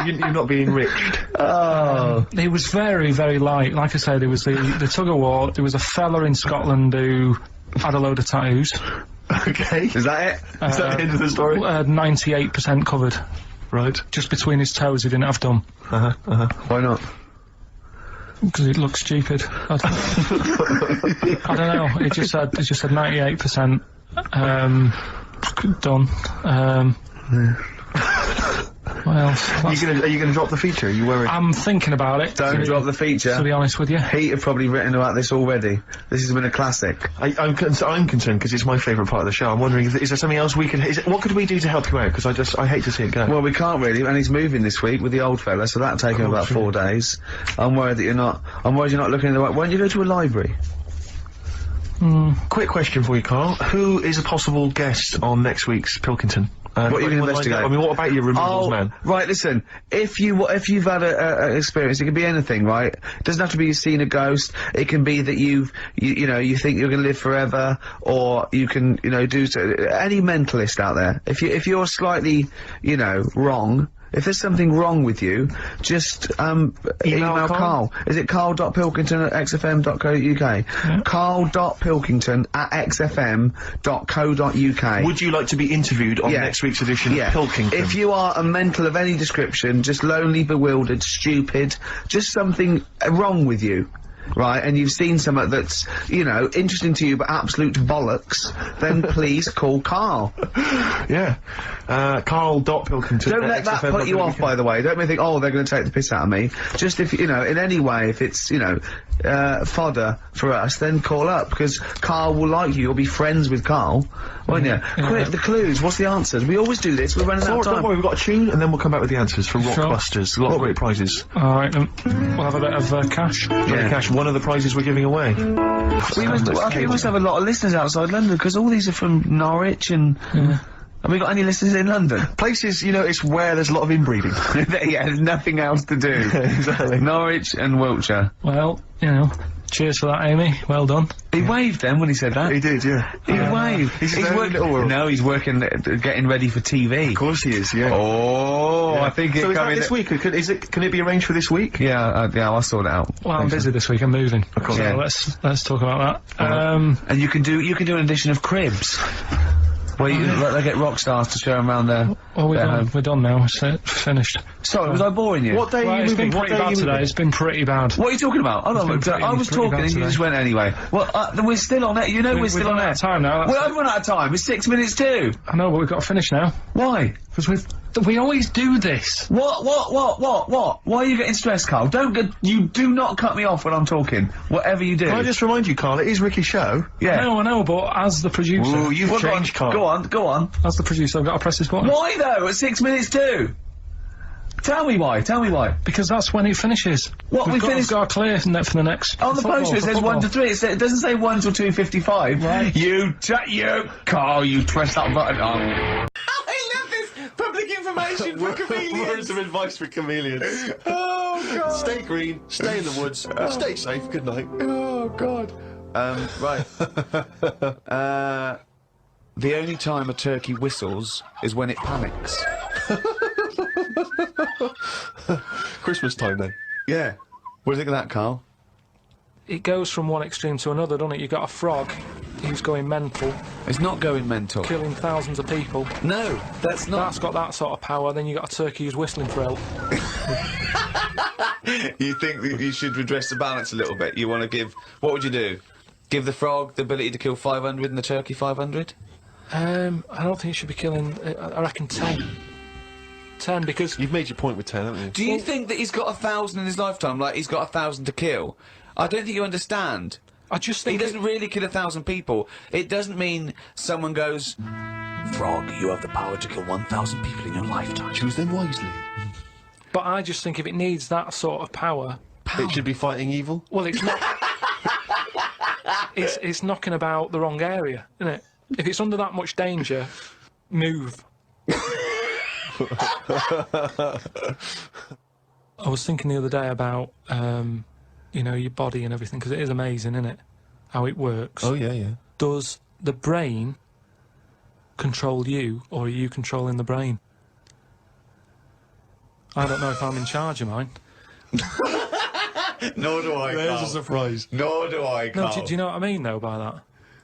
You're not being enriched. Oh. It was very, very light. Like I said, it was the tug-of-war. There was a fella in Scotland who had a load of tattoos. Okay. Is that it? Is that the end of the story? 98% covered. Right. Just between his toes, he didn't have done. Why not? Because it looks stupid. I don't know. It just said 98% done. What else? Are you gonna drop the feature? Are you worried? I'm thinking about it. Don't drop the feature. To be honest with you. Pete have probably written about this already. This has been a classic. I'm concerned because it's my favourite part of the show. I'm wondering, is there something else we can? What could we do to help you out? Because I hate to see it go. Well, we can't really, and he's moving this week with the old fella, so that'll take him about 4 days. I'm worried you're not looking in the right. Why don't you go to a library? Quick question for you, Carl. Who is a possible guest on next week's Pilkington? What are you going to investigate? I mean, what about your removals man? Right, listen, if you've had an experience, it can be anything, right? It doesn't have to be you've seen a ghost. It can be that you think you're going to live forever, or you can, do any mentalist out there. If you're slightly, wrong, if there's something wrong with you, just email Carl. Is it carl.pilkington@xfm.co.uk? Yeah. carl.pilkington@xfm.co.uk. Would you like to be interviewed on next week's edition of Pilkington? If you are a mental of any description, just lonely, bewildered, stupid, just something wrong with you, right, and you've seen something that's, interesting to you but absolute bollocks, then please call Carl. Yeah. Carl.Pilkington. Don't let that put you off, by the way. Don't think, they're going to take the piss out of me. Just if, in any way, if it's, fodder for us, then call up, because Carl will like you. You'll be friends with Carl, won't you? Quick, the clues. What's the answers? We always do this. We're running out of time. Don't worry, we've got a tune, and then we'll come back with the answers for Rockbusters. A lot of great prizes. Alright, we'll have a bit of cash. Cash, one of the prizes we're giving away. I think we must have a lot of listeners outside London, because all these are from Norwich and... Have we got any listeners in London? Places, it's where there's a lot of inbreeding. Yeah, there's nothing else to do. Exactly. Norwich and Wiltshire. Well, cheers for that, Amy. Well done. He waved then when he said that. He did, yeah. He waved. He's working. No, he's working, getting ready for TV. Of course he is, yeah. Oh, yeah. I think it's coming. So is that this week? Can it be arranged for this week? Yeah, I'll sort it out. Well, I'm busy this week. I'm moving. Of course. So let's talk about that. And you can do an edition of Cribs. Where they get rock stars to show them around their Oh, their home. we're done now. It's finished. Sorry, was I boring you? What day are Right, you it's moving? been What pretty day are bad you today. moving? It's been pretty bad. What are you talking about? Hold on, been pretty- I was pretty talking bad and you today. just went anyway. Well, we're still on it. You know we're still We've on run out it. of time now. Well, I've run out of time. It's 6 minutes too. I know, but we've got to finish now. Why? Because we always do this. What? Why are you getting stressed, Carl? You do not cut me off when I'm talking. Whatever you do. Can I just remind you, Carl, it is Ricky's show. Yeah. I know, but as the producer... Ooh, you've Well, changed, Carl. Go on. As the producer, I've got to press this button. Why though? At 6 minutes too. Tell me why. Because that's when it finishes. What, we We've finished- got to clear for the next... On the football, poster it for says football. 1 to 3. It doesn't say 1 till 2:55. Right. You, Carl, you press that button on. I love this public information for chameleons. Words of advice for chameleons. Oh God. Stay green, stay in the woods, stay safe, good night. Oh God. Right. The only time a turkey whistles is when it panics. Christmas time then. Yeah. What do you think of that, Carl? It goes from one extreme to another, doesn't it? You've got a frog who's going mental, It's not going mental. killing thousands of people. No, that's not. That's got that sort of power. Then you got a turkey who's whistling for help. You think that you should redress the balance a little bit? You want to give... What would you do? Give the frog the ability to kill 500 and the turkey 500? I don't think it should be killing... I reckon 10. 10, because... You've made your point with 10, haven't you? Do you think that he's got 1,000 in his lifetime, like he's got 1,000 to kill? I don't think you understand. I just He think... doesn't really kill 1,000 people. It doesn't mean someone goes, Frog, you have the power to kill 1,000 people in your lifetime. Choose them wisely. But I just think if it needs that sort of power... It should be fighting evil. Well, it's not... it's knocking about the wrong area, isn't it? If it's under that much danger, move. I was thinking the other day about, you know, your body and everything, because it is amazing, isn't it? How it works. Oh, yeah, yeah. Does the brain control you, or are you controlling the brain? I don't know if I'm in charge of mine. Nor do I, There's a surprise. Nor do I, No, do you know what I mean, though, by that?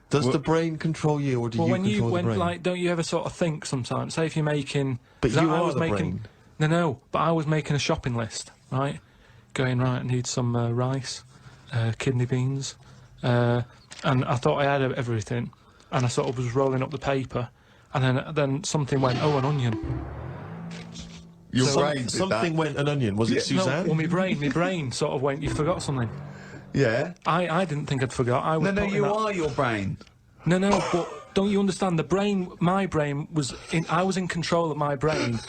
Does the brain control you, or do Well, you when control the brain? like, don't you ever sort of think sometimes? Say if you're making, But 'cause you I are was the making, brain. No, but I was making a shopping list, right? Going right, I need some rice, kidney beans, and I thought I had everything, and I sort of was rolling up the paper, and then something went, oh, an onion. Your brain did Something that. went an onion. Was it No, Suzanne? well, my brain sort of went, you forgot something. Yeah. I didn't think I'd forgot. I was No, putting you that- are your brain. No, but don't you understand? My brain was I was in control of my brain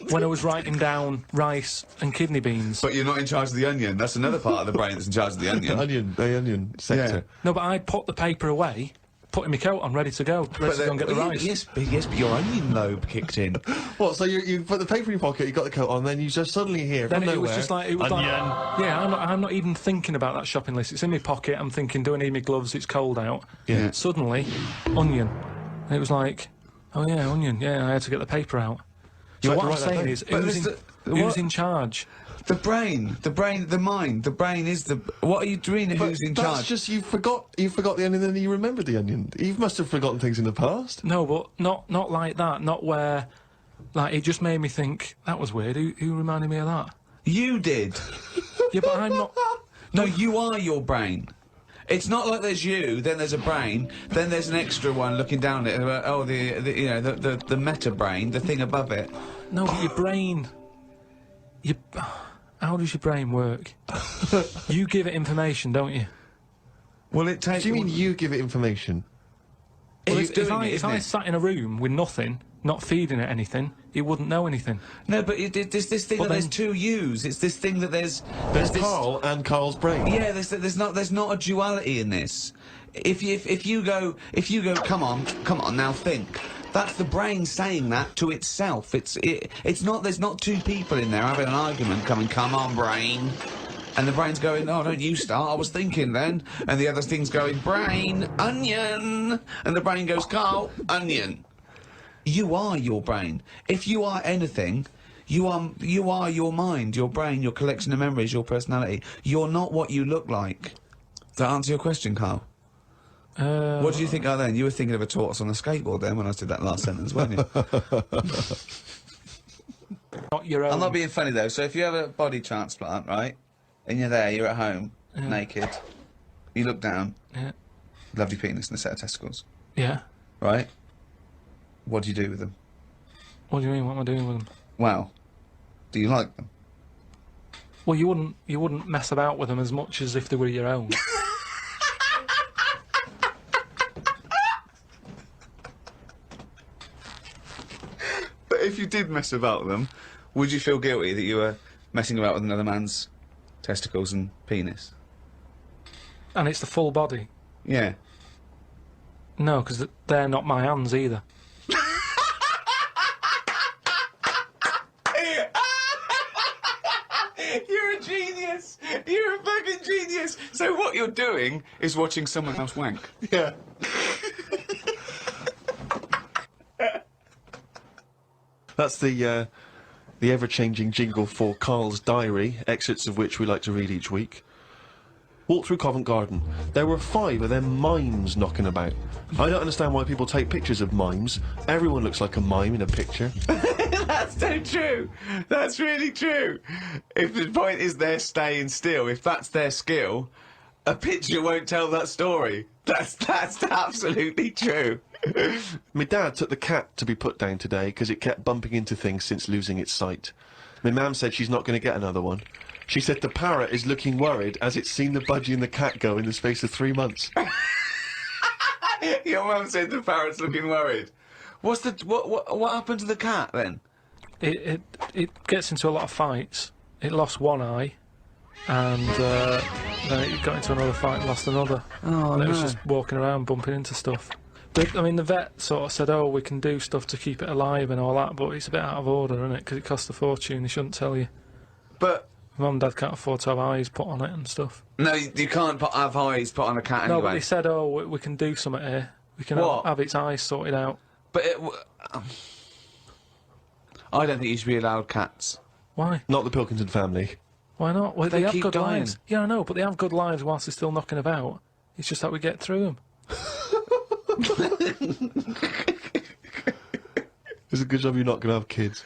when I was writing down rice and kidney beans. But you're not in charge of the onion. That's another part of the brain that's in charge of the onion. The onion sector. No, but I put the paper away, putting my coat on, ready to go and get the rice. Yes, but your onion lobe kicked in. What, so you put the paper in your pocket, you got the coat on, then you just suddenly hear Then from it nowhere... was just like, yeah, I'm not even thinking about that shopping list. It's in my pocket. I'm thinking, do I need my gloves? It's cold out. Yeah. Suddenly, onion. And it was like, oh yeah, onion. Yeah, I had to get the paper out. You So had what to I'm write that saying down. is, But who's what? in charge? The brain, the mind, the brain is the... What are you doing? But Who's in that's charge? just, you forgot the onion, and then you remembered the onion. You must have forgotten things in the past. No, but not like that. Not where, like, it just made me think that was weird. Who reminded me of that? You did. Yeah, but I'm not. No, you are your brain. It's not like there's you, then there's a brain, then there's an extra one looking down at it. Oh, the meta brain, the thing above it. No, but your brain. How does your brain work? You give it information, don't you? Well, it takes. Do you mean you give it information? Well, He's doing it, if isn't I it? sat in a room with nothing, not feeding it anything, it wouldn't know anything. No, but there's this thing Well, that there's then- two yous. It's this thing that there's There's this. Carl and Carl's brain. Yeah, there's not a duality in this. If you go, come on, now think. That's the brain saying that to itself. It's not. There's not two people in there having an argument. Come on, brain. And the brain's going, oh, don't you start, I was thinking then. And the other thing's going, brain, onion. And the brain goes, Carl, onion. You are your brain. If you are anything, you are your mind, your brain, your collection of memories, your personality. You're not what you look like. Does that answer your question, Carl? What do you think then? You were thinking of a tortoise on a skateboard then when I did that last sentence, weren't you? Not your own. I'm not being funny though. So if you have a body transplant, right, and you're there, you're at home, naked, you look down, lovely penis and a set of testicles, Yeah. right? What do you do with them? What do you mean? What am I doing with them? Well, do you like them? Well, you wouldn't mess about with them as much as if they were your own. But if you did mess about with them, would you feel guilty that you were messing about with another man's testicles and penis? And it's the full body. Yeah. No, because they're not my hands either. You're a genius! You're a fucking genius! So what you're doing is watching someone else wank. Yeah. That's the ever-changing jingle for Carl's diary, excerpts of which we like to read each week. Walked through Covent Garden. There were 5 of them mimes knocking about. I don't understand why people take pictures of mimes. Everyone looks like a mime in a picture. That's so true! That's really true! If the point is they're staying still, if that's their skill, a picture won't tell that story. That's absolutely true. My dad took the cat to be put down today because it kept bumping into things since losing its sight. My mum said she's not going to get another one. She said the parrot is looking worried as it's seen the budgie and the cat go in the space of 3 months. Your mum said the parrot's looking worried. What happened to the cat then? It gets into a lot of fights. It lost one eye, and then it got into another fight and lost another. Oh, and it was just walking around bumping into stuff. The vet sort of said, oh, we can do stuff to keep it alive and all that, but it's a bit out of order, isn't it? Because it costs a fortune, they shouldn't tell you. But Mum and Dad can't afford to have eyes put on it and stuff. no, you can't have eyes put on a cat No, anyway. but they said, oh, we can do something here. We can have its eyes sorted out. But I don't think you should be allowed cats. Why? Not the Pilkington family. Why not? Well, They they have keep good dying. lives. Yeah, I know, but they have good lives whilst they're still knocking about. It's just that we get through them. It's a good job you're not going to have kids.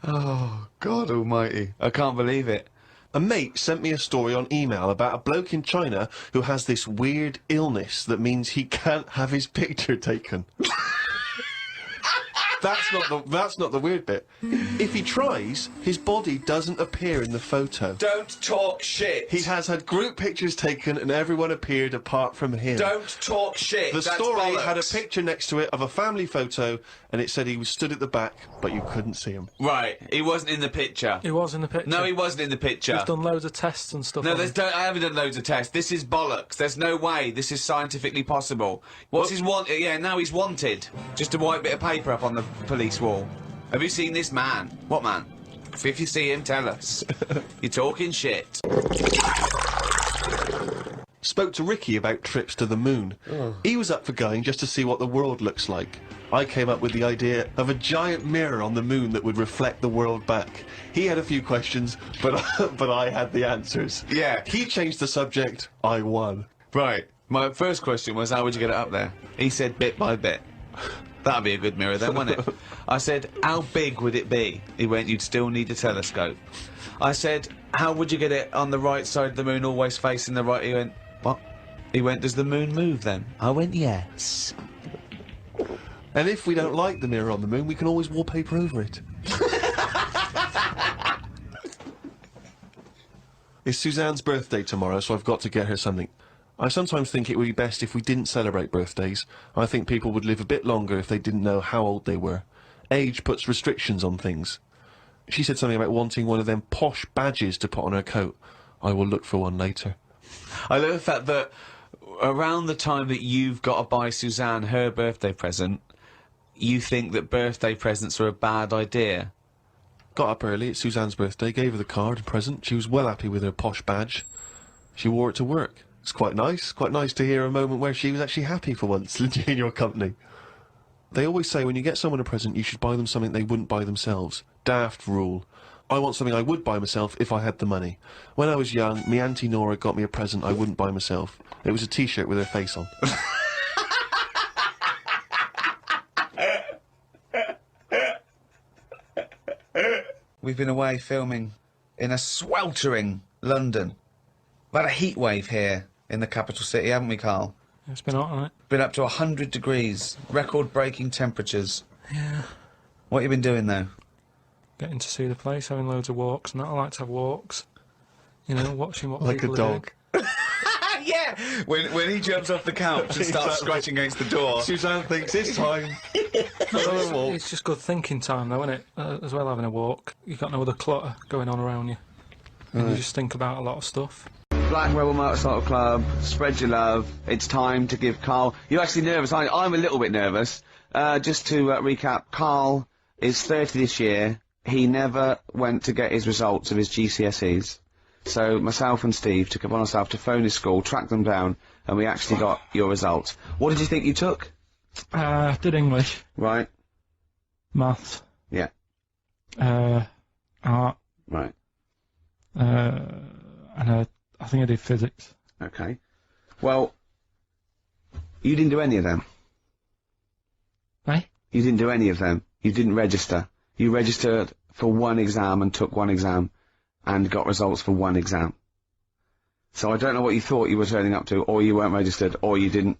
Oh, God almighty. I can't believe it. A mate sent me a story on email about a bloke in China who has this weird illness that means he can't have his picture taken. That's not the weird bit. If he tries, his body doesn't appear in the photo. Don't talk shit. He has had group pictures taken and everyone appeared apart from him. Don't talk shit. The That's story bollocks. had a picture next to it of a family photo and it said he was stood at the back, but you couldn't see him. Right, he wasn't in the picture. He was in the picture. No, he wasn't in the picture. We've done loads of tests and stuff. No, on him. I haven't done loads of tests. This is bollocks. There's no way this is scientifically possible. What's his want? Yeah, now he's wanted. Just a white bit of paper up on the police wall. Have you seen this man? What man? If you see him, tell us. You're talking shit. Spoke to Ricky about trips to the moon. He was up for going just to see what the world looks like. I came up with the idea of a giant mirror on the moon that would reflect the world back. He had a few questions, but I had the answers. Yeah. He changed the subject, I won. Right. My first question was, how would you get it up there? He said bit by bit. That'd be a good mirror then, wouldn't it? I said, how big would it be? He went, you'd still need a telescope. I said, how would you get it on the right side of the moon, always facing the right? He went, what? He went, does the moon move then? I went, yes. And if we don't like the mirror on the moon, we can always wallpaper over it. It's Suzanne's birthday tomorrow, so I've got to get her something. I sometimes think it would be best if we didn't celebrate birthdays. I think people would live a bit longer if they didn't know how old they were. Age puts restrictions on things. She said something about wanting one of them posh badges to put on her coat. I will look for one later. I love the fact that around the time that you've got to buy Suzanne her birthday present, you think that birthday presents are a bad idea. Got up early, it's Suzanne's birthday, gave her the card and present. She was well happy with her posh badge. She wore it to work. It's quite nice to hear a moment where she was actually happy for once in your company. They always say when you get someone a present, you should buy them something they wouldn't buy themselves. Daft rule. I want something I would buy myself if I had the money. When I was young, me Auntie Nora got me a present I wouldn't buy myself. It was a t-shirt with her face on. we've been away filming in a sweltering London. We've had a heat wave here in the capital city, haven't we, Carl? It's been hot, hasn't it? Been up to 100 degrees, record-breaking temperatures. Yeah. What have you been doing, though? Getting to see the place, having loads of walks, and that. I like to have walks. You know, watching what Like a people dog. Yeah! When he jumps off the couch and starts scratching against the door. Suzanne thinks it's time. Another walk. It's just good thinking time, though, isn't it? As well, having a walk. You've got no other clutter going on around you. And you just think about a lot of stuff. Black Rebel Motorcycle Club, spread your love. It's time to give Carl... You're actually nervous, aren't you? I'm a little bit nervous. Just to recap, Carl is 30 this year. He never went to get his results of his GCSEs. So myself and Steve took it upon ourselves to phone his school, track them down, and we actually got your results. What did you think you took? Did English, Right. maths, Yeah. art, Right. and I think I did physics. Okay. Well, you didn't do any of them. Eh? You didn't do any of them. You didn't register. You registered for one exam and took one exam and got results for one exam. So I don't know what you thought you were turning up to, or you weren't registered, or you didn't.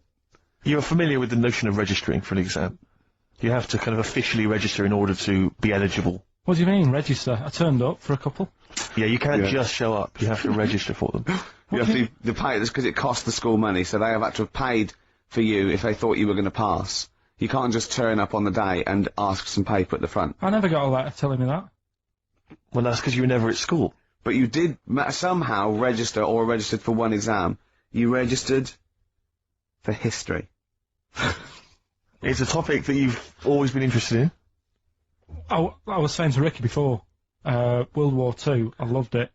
You're familiar with the notion of registering for an exam. You have to kind of officially register in order to be eligible. What do you mean, register? I turned up for a couple. Yeah, you can't just show up. You have to register for them. You have to pay this because it costs the school money, so they have had to have paid for you if they thought you were going to pass. You can't just turn up on the day and ask for some paper at the front. I never got a letter telling me that. Well, that's because you were never at school. But you did somehow register or registered for one exam. You registered for history. It's a topic that you've always been interested in. I was saying to Ricky before, World War II, I loved it.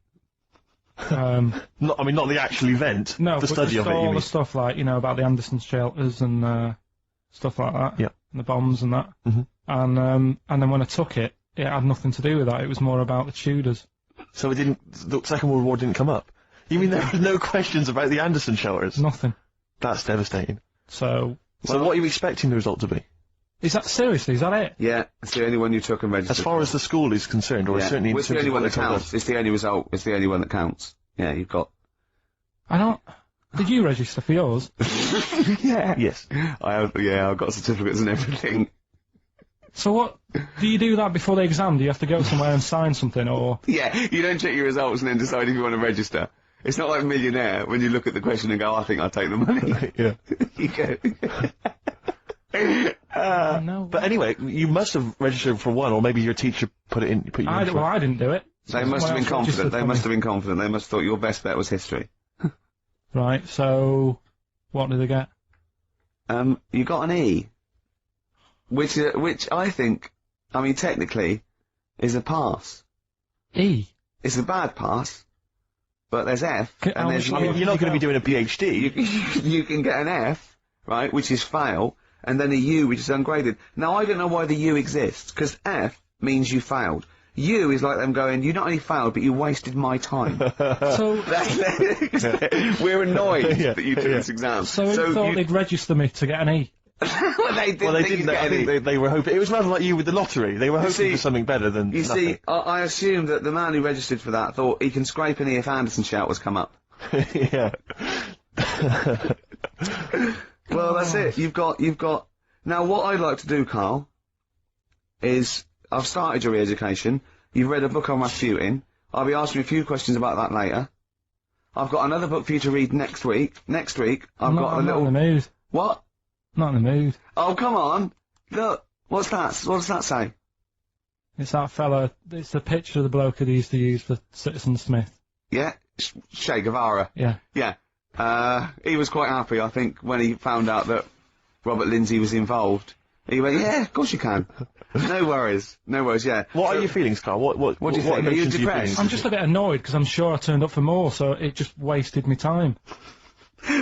Not the actual event. No, the but study just of it. all You the mean. stuff like, you know, about the Anderson shelters and stuff like that. Yeah. And the bombs and that. Mhm. And then when I took it, it had nothing to do with that. It was more about the Tudors. So it didn't. The Second World War didn't come up. You mean there were no questions about the Anderson shelters? Nothing. That's devastating. So So what are you expecting the result to be? is that seriously? Is that it? Yeah, it's the only one you took and registered. As far as the school is concerned, or yeah. certainly in Well, it's terms the only of one what that they told counts. us. It's the only result. It's the only one that counts. Yeah, you've got. I don't. Did you register for yours? Yeah. Yes. I have. Yeah, I've got certificates and everything. So what? Do you do that before the exam? Do you have to go somewhere and sign something, or? Yeah, you don't check your results and then decide if you want to register. It's not like Millionaire when you look at the question and go, I think I'll take the money. Yeah. You go. No. But anyway, you must have registered for one, or maybe your teacher put you in for I didn't do it. They must have been Someone else confident. registered They for must me. have been confident. They must have thought your best bet was history. Right. So, what did they get? You got an E, which I think, I mean, technically, is a pass. E. It's a bad pass, but there's F, Can- and there's I I mean, you're not going to be doing a PhD. you can get an F, right, which is fail, and then a U, which is ungraded. Now, I don't know why the U exists, because F means you failed. U is like them going, you not only failed, but you wasted my time. So, We're annoyed Yeah, that you took yeah. this exam. so you thought they'd register me to get an E. well, they didn't Well, they think didn't. you'd I get think any. they were hoping. It was rather like you with the lottery. They were hoping see- for something better than You nothing. see, I assumed that the man who registered for that thought he can scrape an E if Anderson shouters come up. Yeah. Well, that's it. You've got. Now, what I'd like to do, Carl, is I've started your re-education. You've read a book on Rasputin. I'll be asking you a few questions about that later. I've got another book for you to read next week. Next week, I've got a I'm little. not in the mood. What? Not in the mood. Oh, come on! Look, what's that? What does that say? It's that fella. It's the picture of the bloke that he used to use for Citizen Smith. Yeah, Che Guevara. Yeah. Yeah. He was quite happy, I think, when he found out that Robert Lindsay was involved. He went, yeah, of course you can. No worries, yeah. What So- are your feelings, Carl? What do you think? Are you emotions depressed? I'm just a bit annoyed because I'm sure I turned up for more, so it just wasted me time.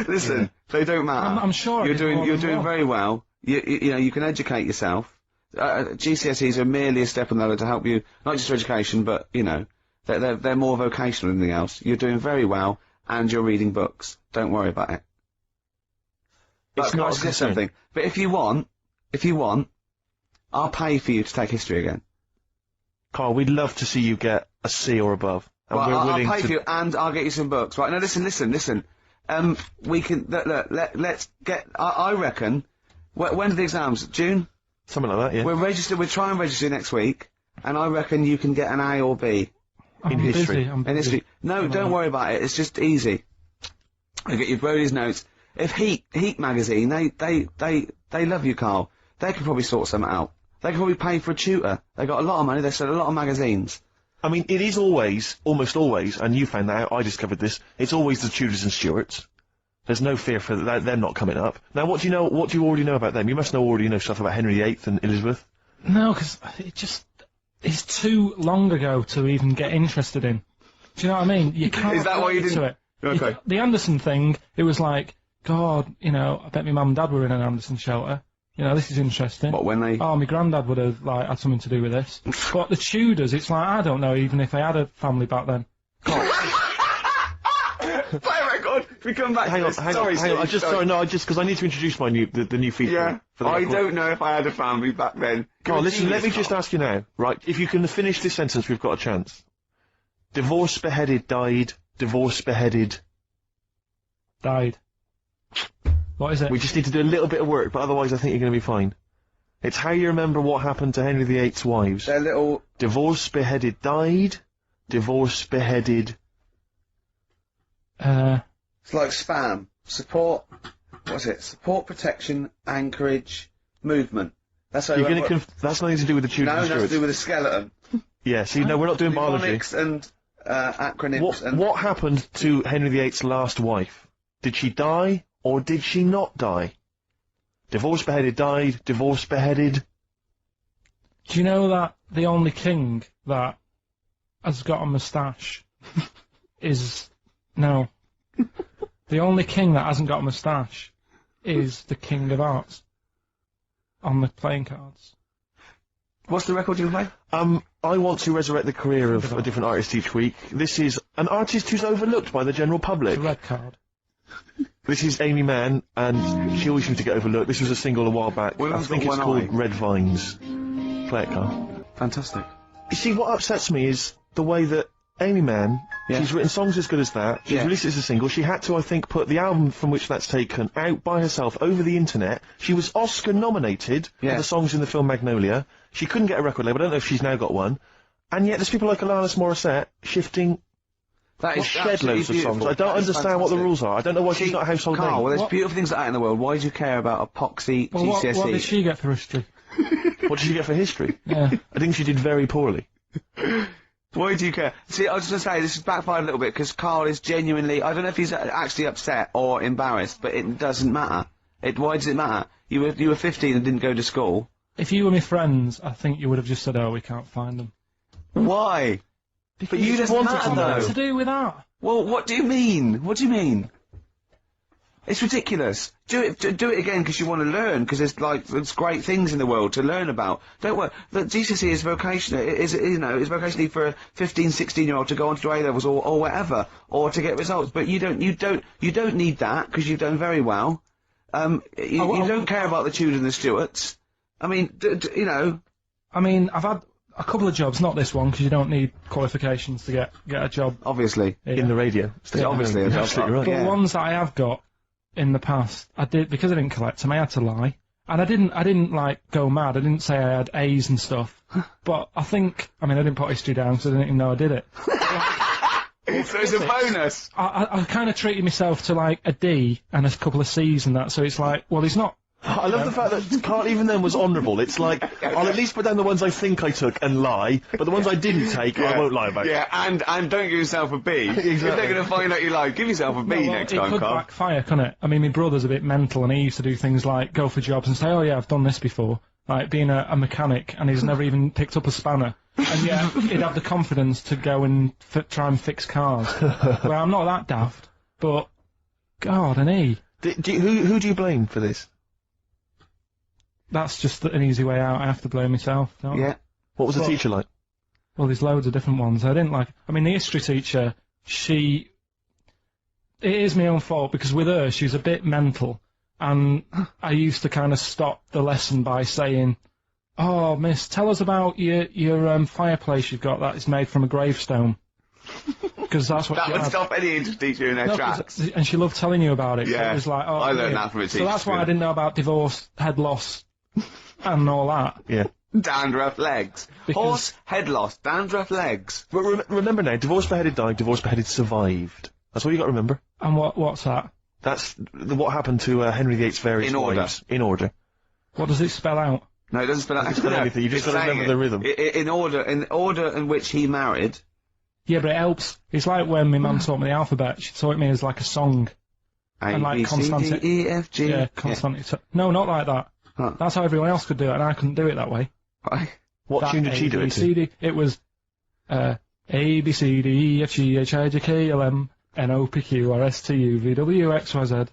Listen, they don't matter. I'm sure I you're did doing more you're than doing one. very well. You know you can educate yourself. GCSEs are merely a step on the ladder to help you, not just for education, but you know they're more vocational than anything else. You're doing very well, and you're reading books. Don't worry about it. It's But not can I a suggest concern. something? But if you want, I'll pay for you to take history again. Carl, we'd love to see you get a C or above. And Right, we're I'll willing pay to... for you, and I'll get you some books. Right, now listen. We can, let's get, I reckon, when are the exams? June? Something like that, yeah. We'll try and register next week, and I reckon you can get an A or B. I'm history. Busy, I'm In history. busy. No, don't worry about it, it's just easy. I get your Brody's notes. If Heat magazine, they love you, Carl. They could probably sort something out. They could probably pay for a tutor. They got a lot of money, they sell a lot of magazines. I mean, it is always, almost always, and you found that out, I discovered this, it's always the Tudors and Stuarts. There's no fear for that, them not coming up. Now, what do you already know about them? You must already know stuff about Henry VIII and Elizabeth. No, because it's too long ago to even get interested in. Do you know what I mean? You can't. Is that why you relate to didn't- it. Okay. The Anderson thing, it was like, God, you know, I bet my mum and dad were in an Anderson shelter. You know, this is interesting. What, when they... Oh, my granddad would have, like, had something to do with this. But the Tudors, it's like, I don't know even if they had a family back then. Play record! We come back Hang to on, this. hang Sorry, on, hang on. Steve, Because I need to introduce my the new feature. Yeah, for the I record. don't know if I had a family back then. Carl, listen, let me just ask you now, right? If you can finish this sentence, we've got a chance. Divorced, beheaded, died. Divorced, beheaded. Died. What is it? We just need to do a little bit of work, but otherwise I think you're going to be fine. It's how you remember what happened to Henry VIII's wives. They're little... Divorced, beheaded, died. Divorced, beheaded. It's like spam. Support... What's it? Support, protection, anchorage, movement. That's how You're going to that's nothing to do with the Tudors No, and nothing to Stuarts. do with a skeleton. Yeah, see, no, we're not doing biology. Mnemonics and acronyms and... What happened to Henry VIII's last wife? Did she die, or did she not die? Divorced, beheaded, died. Divorced, beheaded. Do you know that the only king that has got a moustache is... No. The only king that hasn't got a moustache is the King of Hearts on the playing cards. What's the record you can play? I want to resurrect the career of a different artist each week. This is an artist who's overlooked by the general public. The red card. This is Amy Mann, and she always seems to get overlooked. This was a single a while back. Well, I that's think got it's one called eye. Red Vines. Play it, Carl. Fantastic. You see, what upsets me is the way that Amy Mann, Yeah. she's written songs as good as that, she's Yeah. released it as a single, she had to, I think, put the album from which that's taken out by herself over the internet. She was Oscar nominated Yeah. for the songs in the film Magnolia. She couldn't get a record label, I don't know if she's now got one. And yet there's people like Alanis Morissette shifting That is shed absolutely loads of songs. beautiful. I don't That is understand what the fantastic. rules are. I don't know why she's See, not a household Carl, name. well, there's What- beautiful things like that in the world. Why do you care about epoxy Well, GCSE? what did she get for history? What did she get for history? Yeah. I think she did very poorly. Why do you care? See, I was just going to say, this has backfired a little bit, because Carl is genuinely, I don't know if he's actually upset or embarrassed, but it doesn't matter. Why does it matter? You were 15 and didn't go to school. If you were my friends, I think you would have just said, oh, we can't find them. Why? But you just wanted matter, to know. What's to though. do with that? Well, what do you mean? What do you mean? It's ridiculous. Do it again because you want to learn, because there's great things in the world to learn about. Don't worry. The GCSE is vocational. It's vocationally for a 15, 16-year-old to go on to do A-levels or whatever, or to get results. But you don't need that because you've done very well. You don't care about the Tudors and the Stuarts. I mean, you know. I mean, I've had a couple of jobs, not this one, because you don't need qualifications to get a job. Obviously. In the radio. Yeah, obviously. You're absolutely right. But Yeah. ones that I have got in the past, I did, because I didn't collect them, I had to lie. And I didn't like go mad. I didn't say I had A's and stuff. But I didn't put history down because I didn't even know I did it. So it's a bonus. I kind of treated myself to like a D and a couple of C's and that, so it's like, well, he's not. I love the fact that Carl even then was honourable. It's like, I'll at least put down the ones I think I took and lie, but the ones I didn't take, I won't lie about. Yeah, and don't give yourself a B. If they're going to find out you lied, give yourself a B Well, next it time, could Carl. backfire, couldn't it? I mean, my brother's a bit mental, and he used to do things like go for jobs and say, "Oh yeah, I've done this before," like being a mechanic, and he's never even picked up a spanner, and yet he'd have the confidence to go and try and fix cars. Well, I'm not that daft, but God, and Who do you blame for this? that's just an easy way out. I have to blame myself. Don't I? Yeah. What was the Well- teacher like? Well, there's loads of different ones. I didn't like. I mean, the history teacher, it is my own fault because with her, she was a bit mental, and I used to kind of stop the lesson by saying, Oh, miss, tell us about your fireplace you've got that is made from a gravestone. Because that's what That she would had. stop any interest teacher in their No, tracks. and she loved telling you about it. So Yeah, it was like, oh, I learned brilliant. that from a So teacher, that's why yeah. I didn't know about divorce, head loss, and all that. Yeah. Dandruff legs. Because- Horse, head loss, dandruff legs. But remember now, divorce beheaded died, divorce beheaded survived. That's what you got to remember. And what's that? That's what happened to Henry VIII's various In order. wives. In order. What does it spell out? No, it doesn't spell out. Doesn't spell anything, you just It's gotta saying remember the rhythm. In order in which he married. Yeah, but it helps. It's like when my mum taught me the alphabet. She taught me as like a song. A, And like B, C, consonant- D, E, F, G. Yeah, consonant. No, not like that. Huh. That's how everyone else could do it, and I couldn't do it that way. Right. What That tune did she do it to? ABCD, it was A, B, C, D, E, F, G, H, I, J, K, L, M, N, O, P, Q, R, S, T, U, V, W, X, Y, Z.